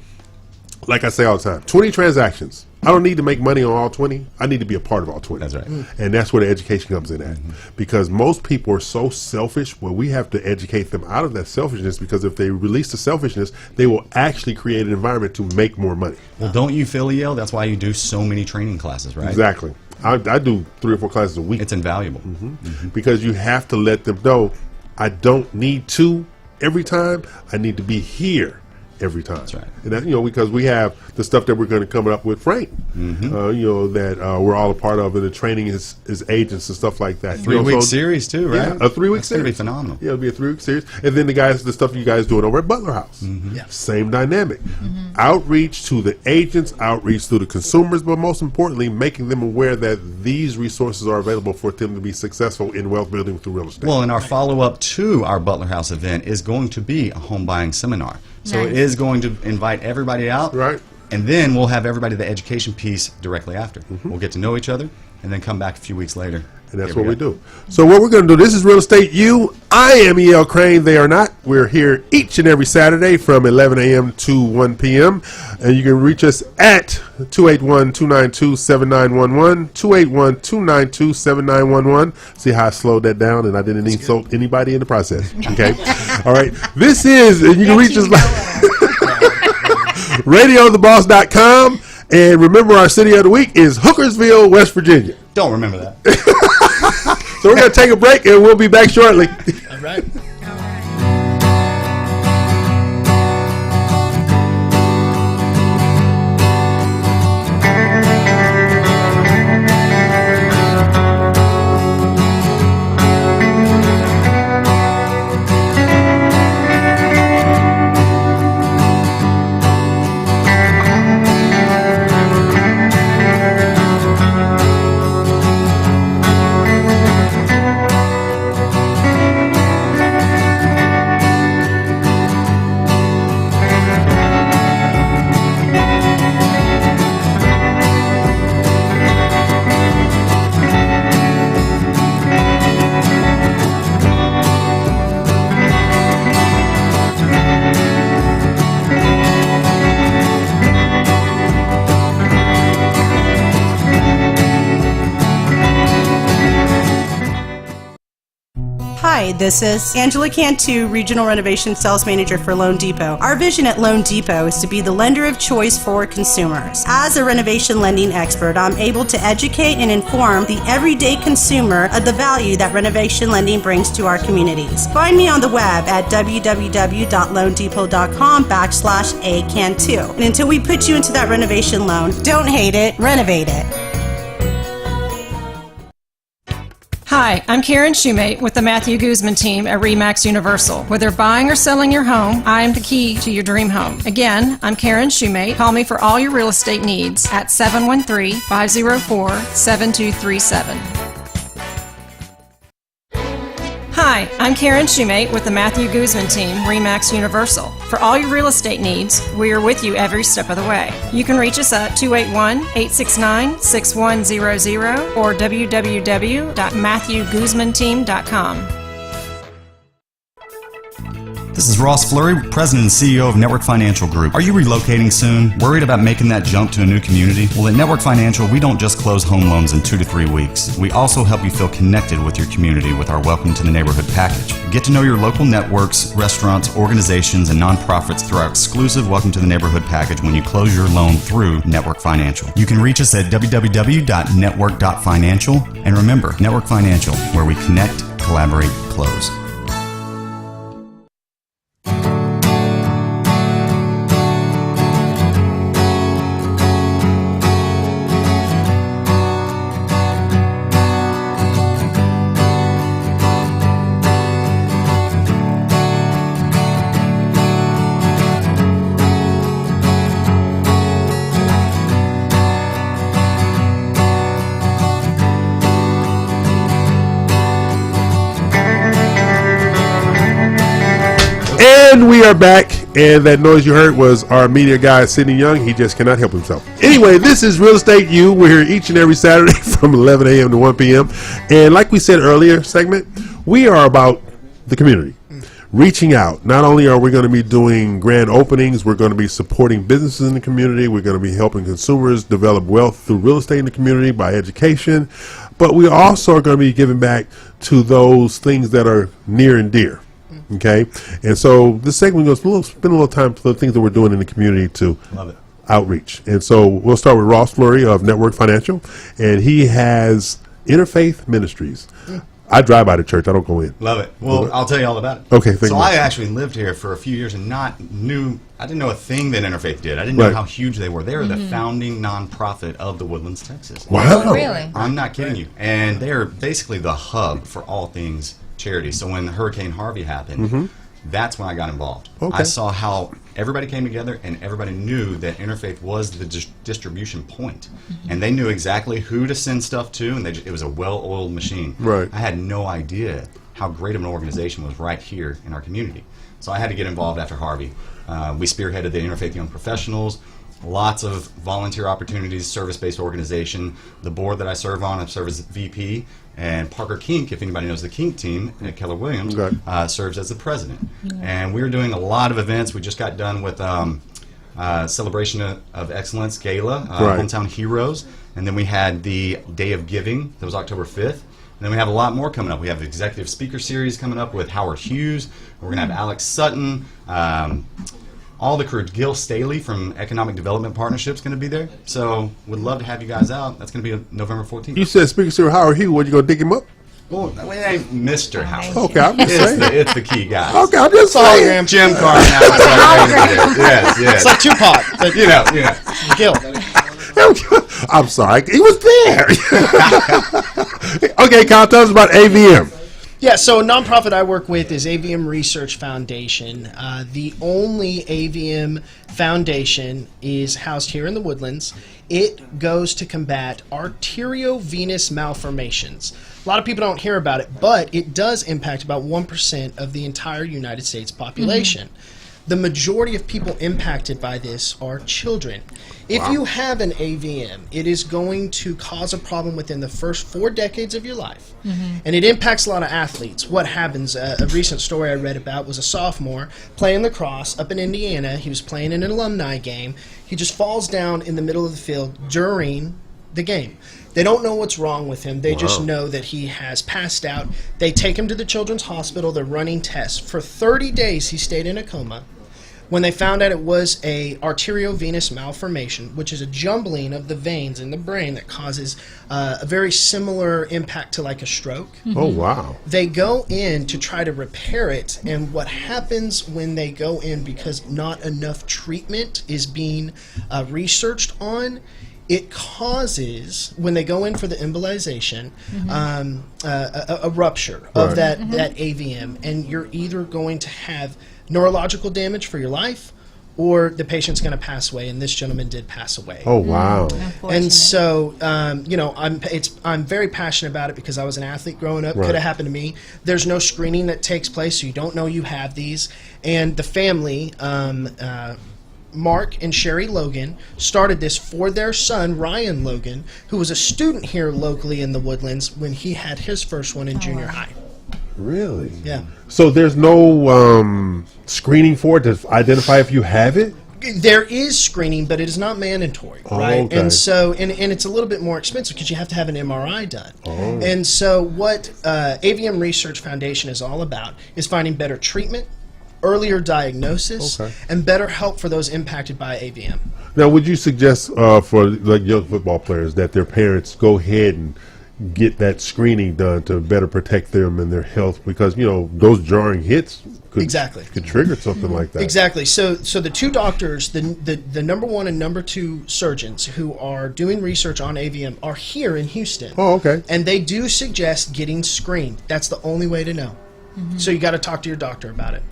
like I say all the time, 20 transactions. I don't need to make money on all 20. I need to be a part of all 20. That's right. And that's where the education comes in at. Because most people are so selfish, well, we have to educate them out of that selfishness, because if they release the selfishness, they will actually create an environment to make more money. Well, don't you feel, EL? That's why you do so many training classes, right? Exactly. I do 3 or 4 classes a week. It's invaluable. Because you have to let them know, I don't need to every time. I need to be here every time. That's right. And that, you know, because we have the stuff that we're going to come up with Frank, you know, that we're all a part of, and the training is agents and stuff like that. 3-week series too, right? Yeah, a 3-week That's series. gonna be phenomenal. Yeah, it'll be a 3-week series. And then the stuff you guys doing over at Butler House. Same dynamic. Outreach to the agents, outreach to the consumers, but most importantly, making them aware that these resources are available for them to be successful in wealth building through real estate. Well, and our follow-up to our Butler House event is going to be a home buying seminar. So Nice. it is going to invite everybody out. Right. And then we'll have everybody the education piece directly after. We'll get to know each other and then come back a few weeks later. And that's Here what we go. do. So what we're going to do, this is Real Estate U. I am E.L. Crane. They are not. We're here each and every Saturday from 11 a.m. to 1 p.m. And you can reach us at 281-292-7911, 281-292-7911. See how I slowed that down and I didn't insult anybody in the process. Okay? All right. This is, and you can reach us radiotheboss.com. And remember, our city of the week is Hookersville, West Virginia. Don't remember that. So we're going to take a break and we'll be back shortly. All right. Hi, this is Angela Cantu, Regional Renovation Sales Manager for Loan Depot. Our vision at Loan Depot is to be the lender of choice for consumers. As a renovation lending expert, I'm able to educate and inform the everyday consumer of the value that renovation lending brings to our communities. Find me on the web at www.loandepot.com/acantu. And until we put you into that renovation loan, don't hate it, renovate it. Hi, I'm Karen Shoemate with the Matthew Guzman team at RE/MAX Universal. Whether buying or selling your home, I am the key to your dream home. Again, I'm Karen Shoemate. Call me for all your real estate needs at 713-504-7237. Hi, Hi, I'm Karen Shoemate with the Matthew Guzman team, RE/MAX Universal. For all your real estate needs, we are with you every step of the way. You can reach us at 281-869-6100 or www.matthewguzmanteam.com. This is Ross Fleury, President and CEO of Network Financial Group. Are you relocating soon? Worried about making that jump to a new community? Well, at Network Financial, we don't just close home loans in 2 to 3 weeks. We also help you feel connected with your community with our Welcome to the Neighborhood package. Get to know your local networks, restaurants, organizations, and nonprofits through our exclusive Welcome to the Neighborhood package when you close your loan through Network Financial. You can reach us at www.network.financial. And remember, Network Financial, where we connect, collaborate, close. And we are back, and that noise you heard was our media guy, Sidney Young. He just cannot help himself. Anyway, this is Real Estate U. We're here each and every Saturday from 11 a.m. to 1 p.m. And like we said earlier segment, we are about the community, reaching out. Not only are we going to be doing grand openings, we're going to be supporting businesses in the community. We're going to be helping consumers develop wealth through real estate in the community by education. But we also are going to be giving back to those things that are near and dear. Okay, and so this segment we're going to spend a little time for the things that we're doing in the community to outreach. And so we'll start with Ross Fleury of Network Financial, and he has Interfaith Ministries. I drive by the church. I don't go in. Love it. Well, I'll tell you all about it. Okay, thank you. So I actually lived here for a few years and I didn't know a thing that Interfaith did. I didn't know how huge they were. They are the founding nonprofit of the Woodlands, Texas. Wow. Really? I'm not kidding you. And they're basically the hub for all things charity. So when Hurricane Harvey happened, that's when I got involved. Okay. I saw how everybody came together and everybody knew that Interfaith was the distribution point. And they knew exactly who to send stuff to, and it was a well-oiled machine. Right. I had no idea how great of an organization was right here in our community. So I had to get involved after Harvey. We spearheaded the Interfaith Young Professionals, lots of volunteer opportunities, service-based organization. The board that I serve on, I serve as VP, and Parker Kink, if anybody knows the Kink team at Keller Williams, serves as the president. And we're doing a lot of events. We just got done with Celebration of Excellence Gala, Hometown Heroes, and then we had the Day of Giving, that was October 5th. And then we have a lot more coming up. We have the Executive Speaker Series coming up with Howard Hughes. We're going to have Alex Sutton, all the crew. Gil Staley from Economic Development Partnership is going to be there. So would love to have you guys out. That's going to be November 14th. You said Speaker Sir Howard Hughes. What, you going to dig him up? Well, that way ain't Mr. Howard. Okay, I'm just saying. It's the key guy. Okay, I'm just saying. Jim Carter now. Yes. It's like Tupac, but Gil. I'm sorry. He was there. Okay, Kyle, tell us about AVM. Yeah, so a nonprofit I work with is AVM Research Foundation. The only AVM foundation is housed here in the Woodlands. It goes to combat arteriovenous malformations. A lot of people don't hear about it, but it does impact about 1% of the entire United States population. The majority of people impacted by this are children. If you have an AVM, it is going to cause a problem within the first 4 decades of your life. And it impacts a lot of athletes. What happens, a recent story I read about was a sophomore playing lacrosse up in Indiana. He was playing in an alumni game. He just falls down in the middle of the field during the game. They don't know what's wrong with him. They just know that he has passed out. They take him to the children's hospital. They're running tests. For 30 days, he stayed in a coma. When they found out it was a arteriovenous malformation, which is a jumbling of the veins in the brain that causes a very similar impact to like a stroke. Oh, wow. They go in to try to repair it, and what happens when they go in, because not enough treatment is being researched on, it causes, when they go in for the embolization, a rupture of that AVM, and you're either going to have neurological damage for your life, or the patient's going to pass away, and this gentleman did pass away. Oh, wow. And so, you know, I'm very passionate about it because I was an athlete growing up. Right. Could have happened to me. There's no screening that takes place, so you don't know you have these. And the family, Mark and Sherry Logan, started this for their son, Ryan Logan, who was a student here locally in the Woodlands when he had his first one in junior high. Really? Yeah. So there's no screening for it to identify if you have it? There is screening, but it is not mandatory, right? Okay. And so, and it's a little bit more expensive because you have to have an MRI done. And so, what AVM Research Foundation is all about is finding better treatment, earlier diagnosis, and better help for those impacted by AVM. Now, would you suggest for like young football players that their parents go ahead and get that screening done to better protect them and their health? Because, you know, those jarring hits could trigger something like that. Exactly. So the two doctors, the number one and number two surgeons who are doing research on AVM are here in Houston. Oh, okay. And they do suggest getting screened. That's the only way to know. So you got to talk to your doctor about it.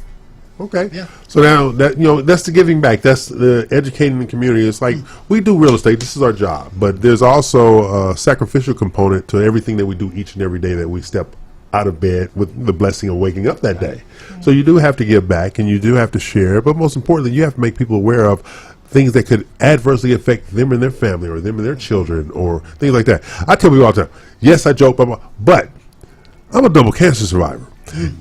Okay. Yeah. So now that, you know, that's the giving back. That's the educating the community. It's like we do real estate. This is our job, but there's also a sacrificial component to everything that we do each and every day that we step out of bed with the blessing of waking up that day. So you do have to give back, and you do have to share. But most importantly, you have to make people aware of things that could adversely affect them and their family, or them and their children, or things like that. I tell people all the time, yes, I joke, but I'm a double cancer survivor.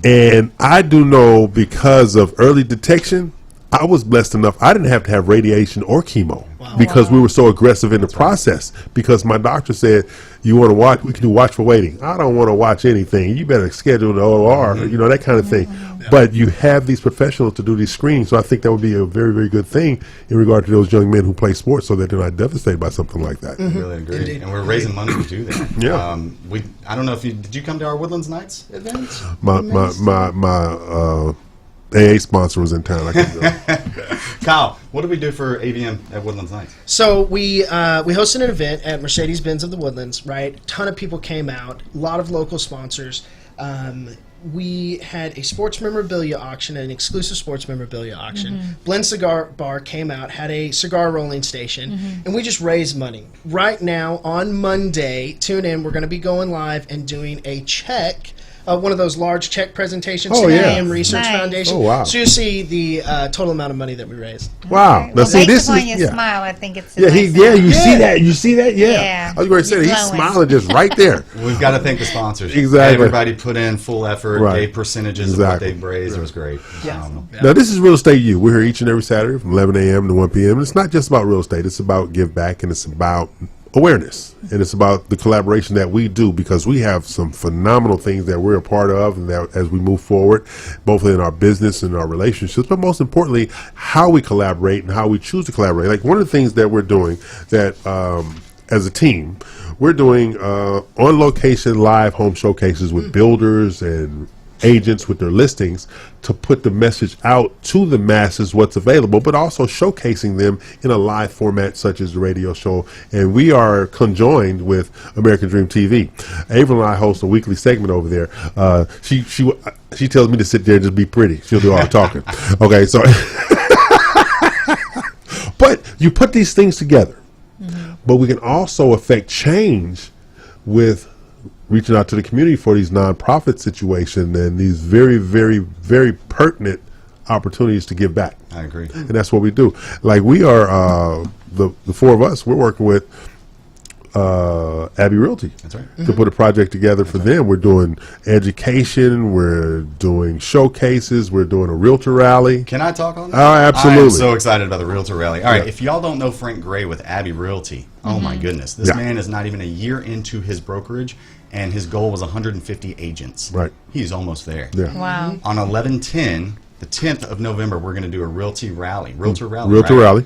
And I do know, because of early detection, I was blessed enough I didn't have to have radiation or chemo because we were so aggressive in the process. Because my doctor said, you want to watch, we can do watchful waiting. I don't want to watch anything. You better schedule the OR, you know, that kind of thing. But you have these professionals to do these screenings, so I think that would be a very, very good thing in regard to those young men who play sports, so that they're not devastated by something like that. I really agree. Indeed. And we're raising money to do that. Yeah. I don't know if did you come to our Woodlands Nights event? My AA sponsor was in town. I couldn't go. Kyle, what do we do for AVM at Woodlands Nights? So we hosted an event at Mercedes-Benz of the Woodlands, right? A ton of people came out, a lot of local sponsors. We had a sports memorabilia auction, an exclusive sports memorabilia auction. Blend Cigar Bar came out, had a cigar rolling station, and we just raised money. Right now, on Monday, tune in, we're going to be going live and doing a check, one of those large check presentations to the AM Research Foundation. Oh, wow. So you'll see the total amount of money that we raised. Wow. Now, see, this based upon is your smile, I think it's a you nice see that? You see that? Yeah. Yeah. I was going to say that. He's Glowing. smiling just right there. We've got to thank the sponsors. Exactly. Everybody put in full effort, Right. gave percentages of what they raised. It was great. Phenomenal. Now, this is Real Estate U. We're here each and every Saturday from 11 a.m. to 1 p.m. It's not just about real estate. It's about give back, and it's about awareness, and it's about the collaboration that we do, because we have some phenomenal things that we're a part of, and that as we move forward, both in our business and our relationships, but most importantly, how we collaborate and how we choose to collaborate. Like one of the things that we're doing that as a team, we're doing on location live home showcases with builders and agents with their listings to put the message out to the masses what's available, but also showcasing them in a live format such as the radio show. And we are conjoined with American Dream TV. April and I host a weekly segment over there. She tells me to sit there and just be pretty. She'll do all the talking. Okay, so but you put these things together, but we can also affect change with reaching out to the community for these nonprofit situations and these very, very, very pertinent opportunities to give back. I agree. And that's what we do. Like we are, the four of us, we're working with Abbey Realty. That's right. To put a project together for them. We're doing education, we're doing showcases, we're doing a realtor rally. Can I talk on that? Oh, absolutely. I'm so excited about the Realtor Rally. All right, if y'all don't know Frank Gray with Abbey Realty, oh my goodness. This man is not even a year into his brokerage, and his goal was 150 agents. Right. He's almost there. Yeah. Wow. On 11/10, the 10th of November, we're going to do a Realtor Rally. Realtor right? Rally.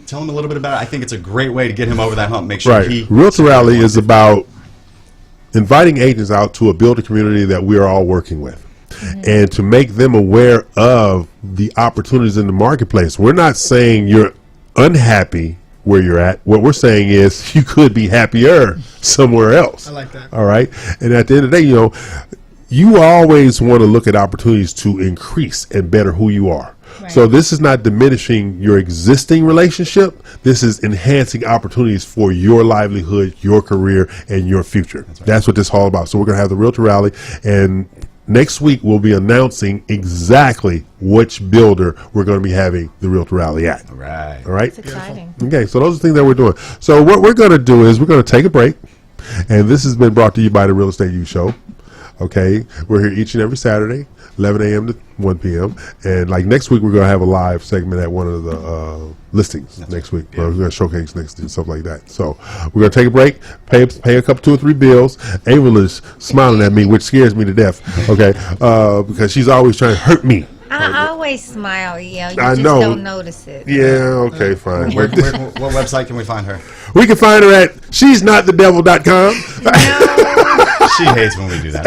Tell him a little bit about it. I think it's a great way to get him over that hump. Make sure Right. Realtor Rally is about inviting agents out to a builder community that we are all working with, and to make them aware of the opportunities in the marketplace. We're not saying you're unhappy where you're at. What we're saying is you could be happier somewhere else. I like that. All right. And at the end of the day, you know, you always want to look at opportunities to increase and better who you are. So this is not diminishing your existing relationship. This is enhancing opportunities for your livelihood, your career, and your future. That's what this is all about. So we're going to have the Realtor Rally, and next week we'll be announcing exactly which builder we're going to be having the Realtor Rally at. All right. All right. It's exciting. Okay, so those are things that we're doing. So what we're going to do is we're going to take a break, and this has been brought to you by the Real Estate U Show. Okay, we're here each and every Saturday, 11 a.m. to 1 p.m. And like next week, we're going to have a live segment at one of the listings next week. We're going to showcase next and stuff like that. So we're going to take a break, pay a couple, 2 or 3 bills. Ava is smiling at me, which scares me to death. Okay, because she's always trying to hurt me. I always smile, yeah. You I just know. don't notice it. Yeah, okay, fine. What website can we find her? We can find her at she'snotthedevil.com. She hates when we do that.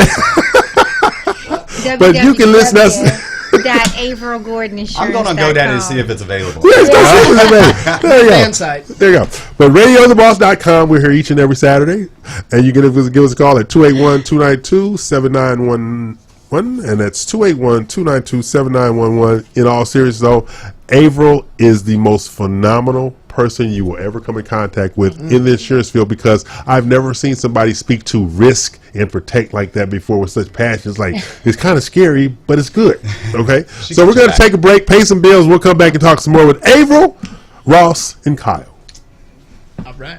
But you can listen us. Gordon I'm going on GoDaddy to see if it's available. Yes, go see if it's available. There you Fan go. site. There you go. But radiotheboss.com, we're here each and every Saturday. And you can give us a call at 281-292-7911. And that's 281-292-7911. In all seriousness, though, Averill is the most phenomenal person you will ever come in contact with in the insurance field, because I've never seen somebody speak to risk and protect like that before with such passion. It's like, it's kind of scary, but it's good. Okay? So we're going to take a break, pay some bills. We'll come back and talk some more with Averill, Ross, and Kyle. All right.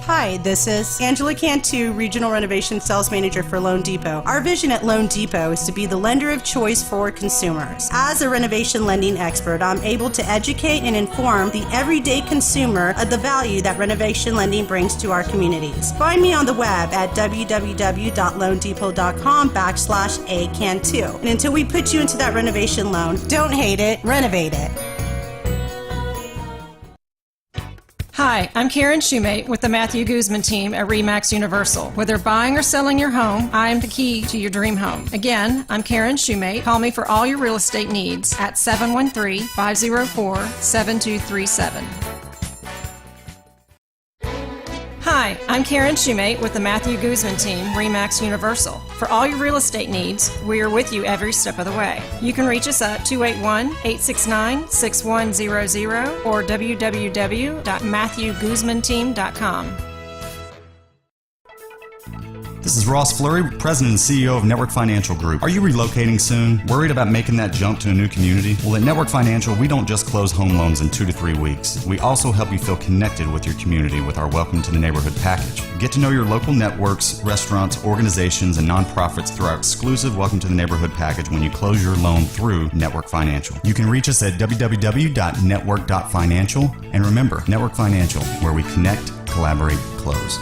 Hi, this is Angela Cantu, Regional Renovation Sales Manager for Loan Depot. Our vision at Loan Depot is to be the lender of choice for consumers. As a renovation lending expert, I'm able to educate and inform the everyday consumer of the value that renovation lending brings to our communities. Find me on the web at www.loandepot.com/acantu. And until we put you into that renovation loan, don't hate it, renovate it. Hi, I'm Karen Shoemate with the Matthew Guzman team at RE/MAX Universal. Whether buying or selling your home, I am the key to your dream home. Again, I'm Karen Shoemate. Call me for all your real estate needs at 713-504-7237. Hi, I'm Karen Shoemate with the Matthew Guzman team, RE/MAX Universal. For all your real estate needs, we are with you every step of the way. You can reach us at 281-869-6100 or www.matthewguzmanteam.com. This is Ross Fleury, President and CEO of Network Financial Group. Are you relocating soon? Worried about making that jump to a new community? Well, at Network Financial, we don't just close home loans in 2 to 3 weeks. We also help you feel connected with your community with our Welcome to the Neighborhood package. Get to know your local networks, restaurants, organizations, and nonprofits through our exclusive Welcome to the Neighborhood package when you close your loan through Network Financial. You can reach us at www.network.financial. And remember, Network Financial, where we connect, collaborate, close.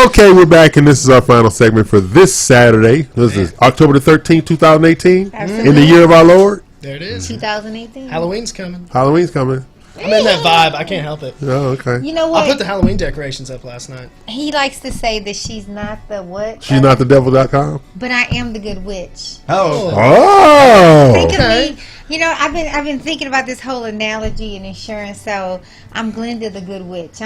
Okay, we're back, and this is our final segment for this Saturday. This is October the 13th, 2018, in the year of our Lord. There it is. 2018. Halloween's coming. Halloween's coming. I'm in that vibe. I can't help it. Oh, okay. You know I what? put the Halloween decorations up last night. He likes to say that she's not the what? She's not the devil.com. But I am the good witch. Oh, Oh. Think of Okay. me. You know, I've been thinking about this whole analogy in insurance. So I'm Glenda the good witch.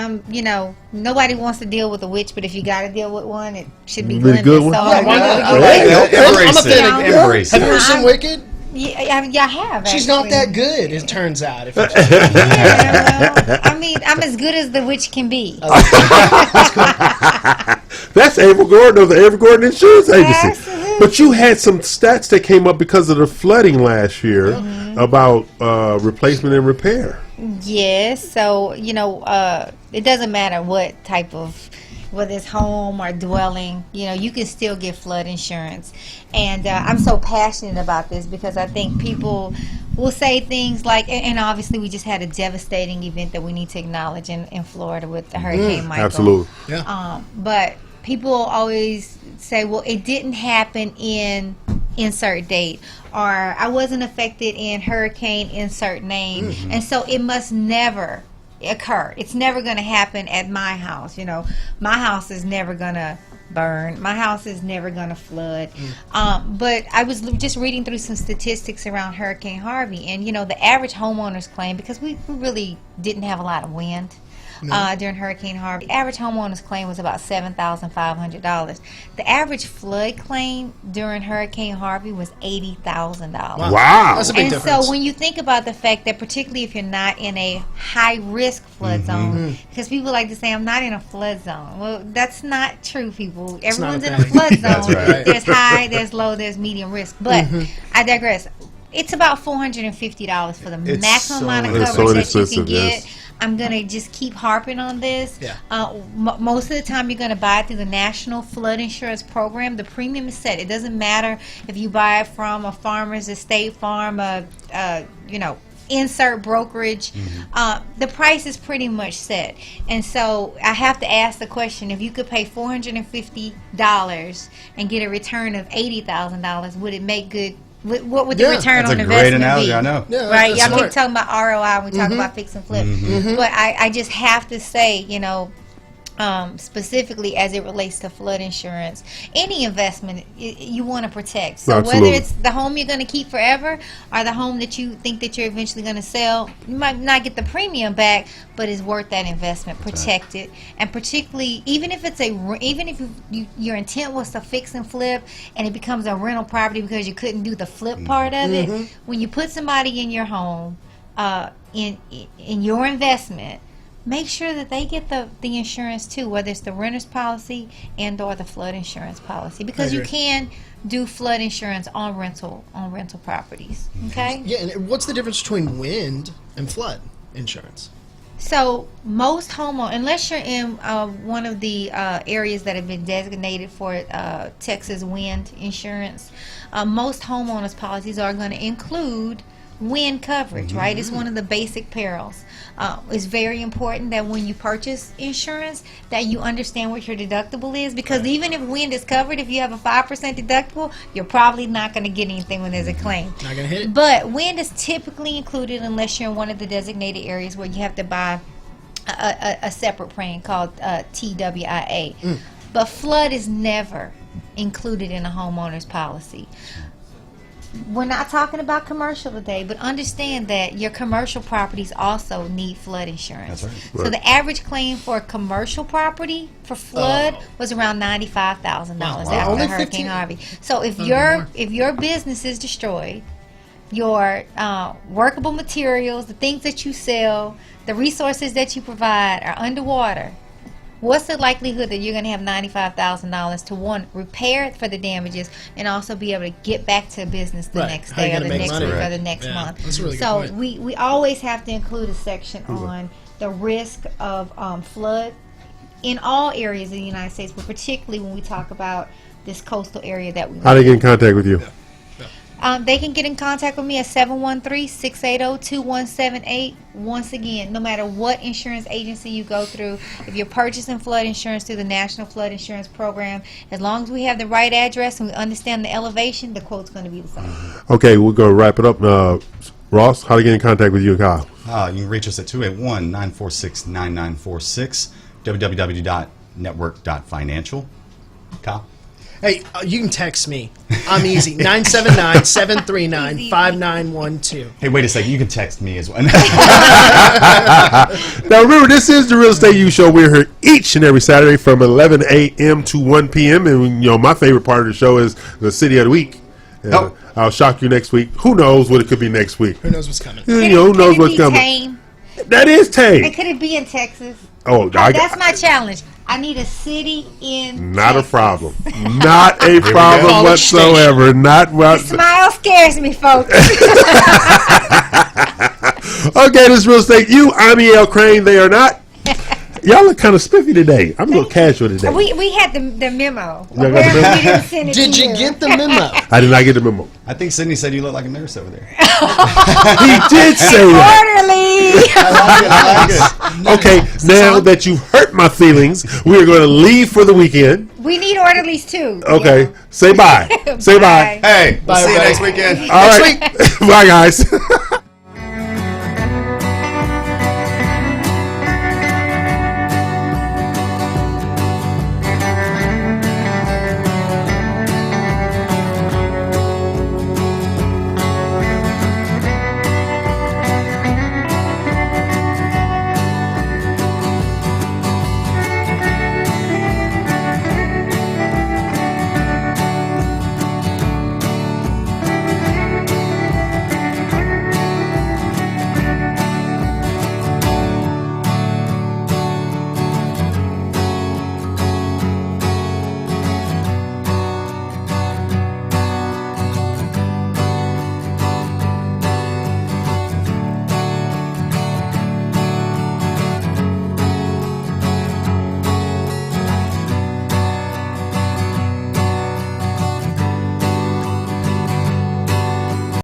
Nobody wants to deal with a witch, but if you got to deal with one, it should be The Glenda. good one? So Yeah, I'm why not? the I good like witch. it. Embrace I'm a it. fan of- Embrace Have you ever it. seen Wicked? Yeah, I have. She's not actually. that good, it turns out. If Yeah, well, I mean, I'm as good as the witch can be. That's April Gordon of the April Gordon Insurance Agency. Absolutely. But you had some stats that came up because of the flooding last year about replacement and repair. Yes, so it doesn't matter what type of, whether it's home or dwelling, you can still get flood insurance. And I'm so passionate about this because I think people will say things like, and obviously we just had a devastating event that we need to acknowledge in Florida with the Hurricane Michael. Absolutely. But people always say, well, it didn't happen in insert date, or I wasn't affected in hurricane insert name, and so it must never occur. It's never going to happen at my house. My house is never going to burn. My house is never going to flood. But I was just reading through some statistics around Hurricane Harvey, and the average homeowner's claim, because we really didn't have a lot of wind during Hurricane Harvey. The average homeowner's claim was about $7,500. The average flood claim during Hurricane Harvey was $80,000. Wow. That's a big And difference. so when you think about the fact that, particularly if you're not in a high-risk flood zone, because people like to say, I'm not in a flood zone. Well, that's not true, people. Everyone's not in a a thing. flood zone. That's right. There's high, there's low, there's medium risk. But I digress. It's about $450 for the It's maximum so amount of It's so coverage that you inexpensive, can get. yes. I'm going to just keep harping on this. Yeah. Most of the time, you're going to buy it through the National Flood Insurance Program. The premium is set. It doesn't matter if you buy it from a Farmer's, a State Farm, insert brokerage. The price is pretty much set. And so I have to ask the question, if you could pay $450 and get a return of $80,000, would it make good? What would the Yeah. return That's on a investment great analogy. be? I know. Yeah, Right, that's y'all keep smart. talking about ROI when we talk about fix and flip, but I just have to say, specifically as it relates to flood insurance, any investment you want to protect. So Absolutely. whether it's the home you're going to keep forever or the home that you think that you're eventually going to sell, you might not get the premium back, but it's worth that investment. Protect it, and particularly even if your intent was to fix and flip, and it becomes a rental property because you couldn't do the flip part of it. When you put somebody in your home, in your investment, make sure that they get the insurance too, whether it's the renter's policy and or the flood insurance policy, because you can do flood insurance on rental properties. Okay. Yeah, and what's the difference between wind and flood insurance? So most homeowners, unless you're in one of the areas that have been designated for Texas wind insurance, most homeowners policies are going to include wind coverage, right? It's one of the basic perils. It's very important that when you purchase insurance that you understand what your deductible is, because even if wind is covered, if you have a 5% deductible, you're probably not going to get anything when there's a claim. Not gonna hit it. But wind is typically included unless you're in one of the designated areas where you have to buy a separate plan called TWIA. But flood is never included in a homeowner's policy. We're not talking about commercial today, but understand that your commercial properties also need flood insurance. That's right. So the average claim for a commercial property for flood was around $95,000 Wow. after Only Hurricane 15? Harvey. So if more. your business is destroyed, your workable materials, the things that you sell, the resources that you provide are underwater, what's the likelihood that you're going to have $95,000 to, one, repair for the damages and also be able to get back to business the Right. next How you day or gonna the make next money? week or Right. the next Yeah, month? that's a really good So point. we always have to include a section on the risk of flood in all areas of the United States, but particularly when we talk about this coastal area that we How do they get in contact with you? They can get in contact with me at 713-680-2178. Once again, no matter what insurance agency you go through, if you're purchasing flood insurance through the National Flood Insurance Program, as long as we have the right address and we understand the elevation, the quote's going to be the same. Okay, we're going to wrap it up. Ross, how to get in contact with you and Kyle? You can reach us at 281-946-9946, www.network.financial. Kyle? Hey, you can text me. I'm easy. 979-739-5912. Hey, wait a second. You can text me as well. Now remember, this is the Real Estate U Show. We're here each and every Saturday from 11 a.m. to 1 p.m. And my favorite part of the show is the City of the Week. I'll shock you next week. Who knows what it could be next week? Who knows what's coming? Who knows what's coming? Tame? That is tame. And could it be in Texas? Oh, that's my challenge. I need a city in Not Texas. a problem. Not a problem whatsoever. Not what. Smile scares me, folks. Okay, this is Real Estate U. I'm E.L. Crane. They are not. Y'all look kind of spiffy today. I'm a little casual today. We had the memo. You got the memo? We didn't send it Did to you get the memo? I did not get the memo. I think Sydney said you look like a nurse over there. He did say that. Orderly. I like it. Okay, now that you've hurt my feelings, we are going to leave for the weekend. We need orderlies too. Okay, say bye. Say bye. Hey, Bye, see you everybody. next weekend. All right. Bye, guys.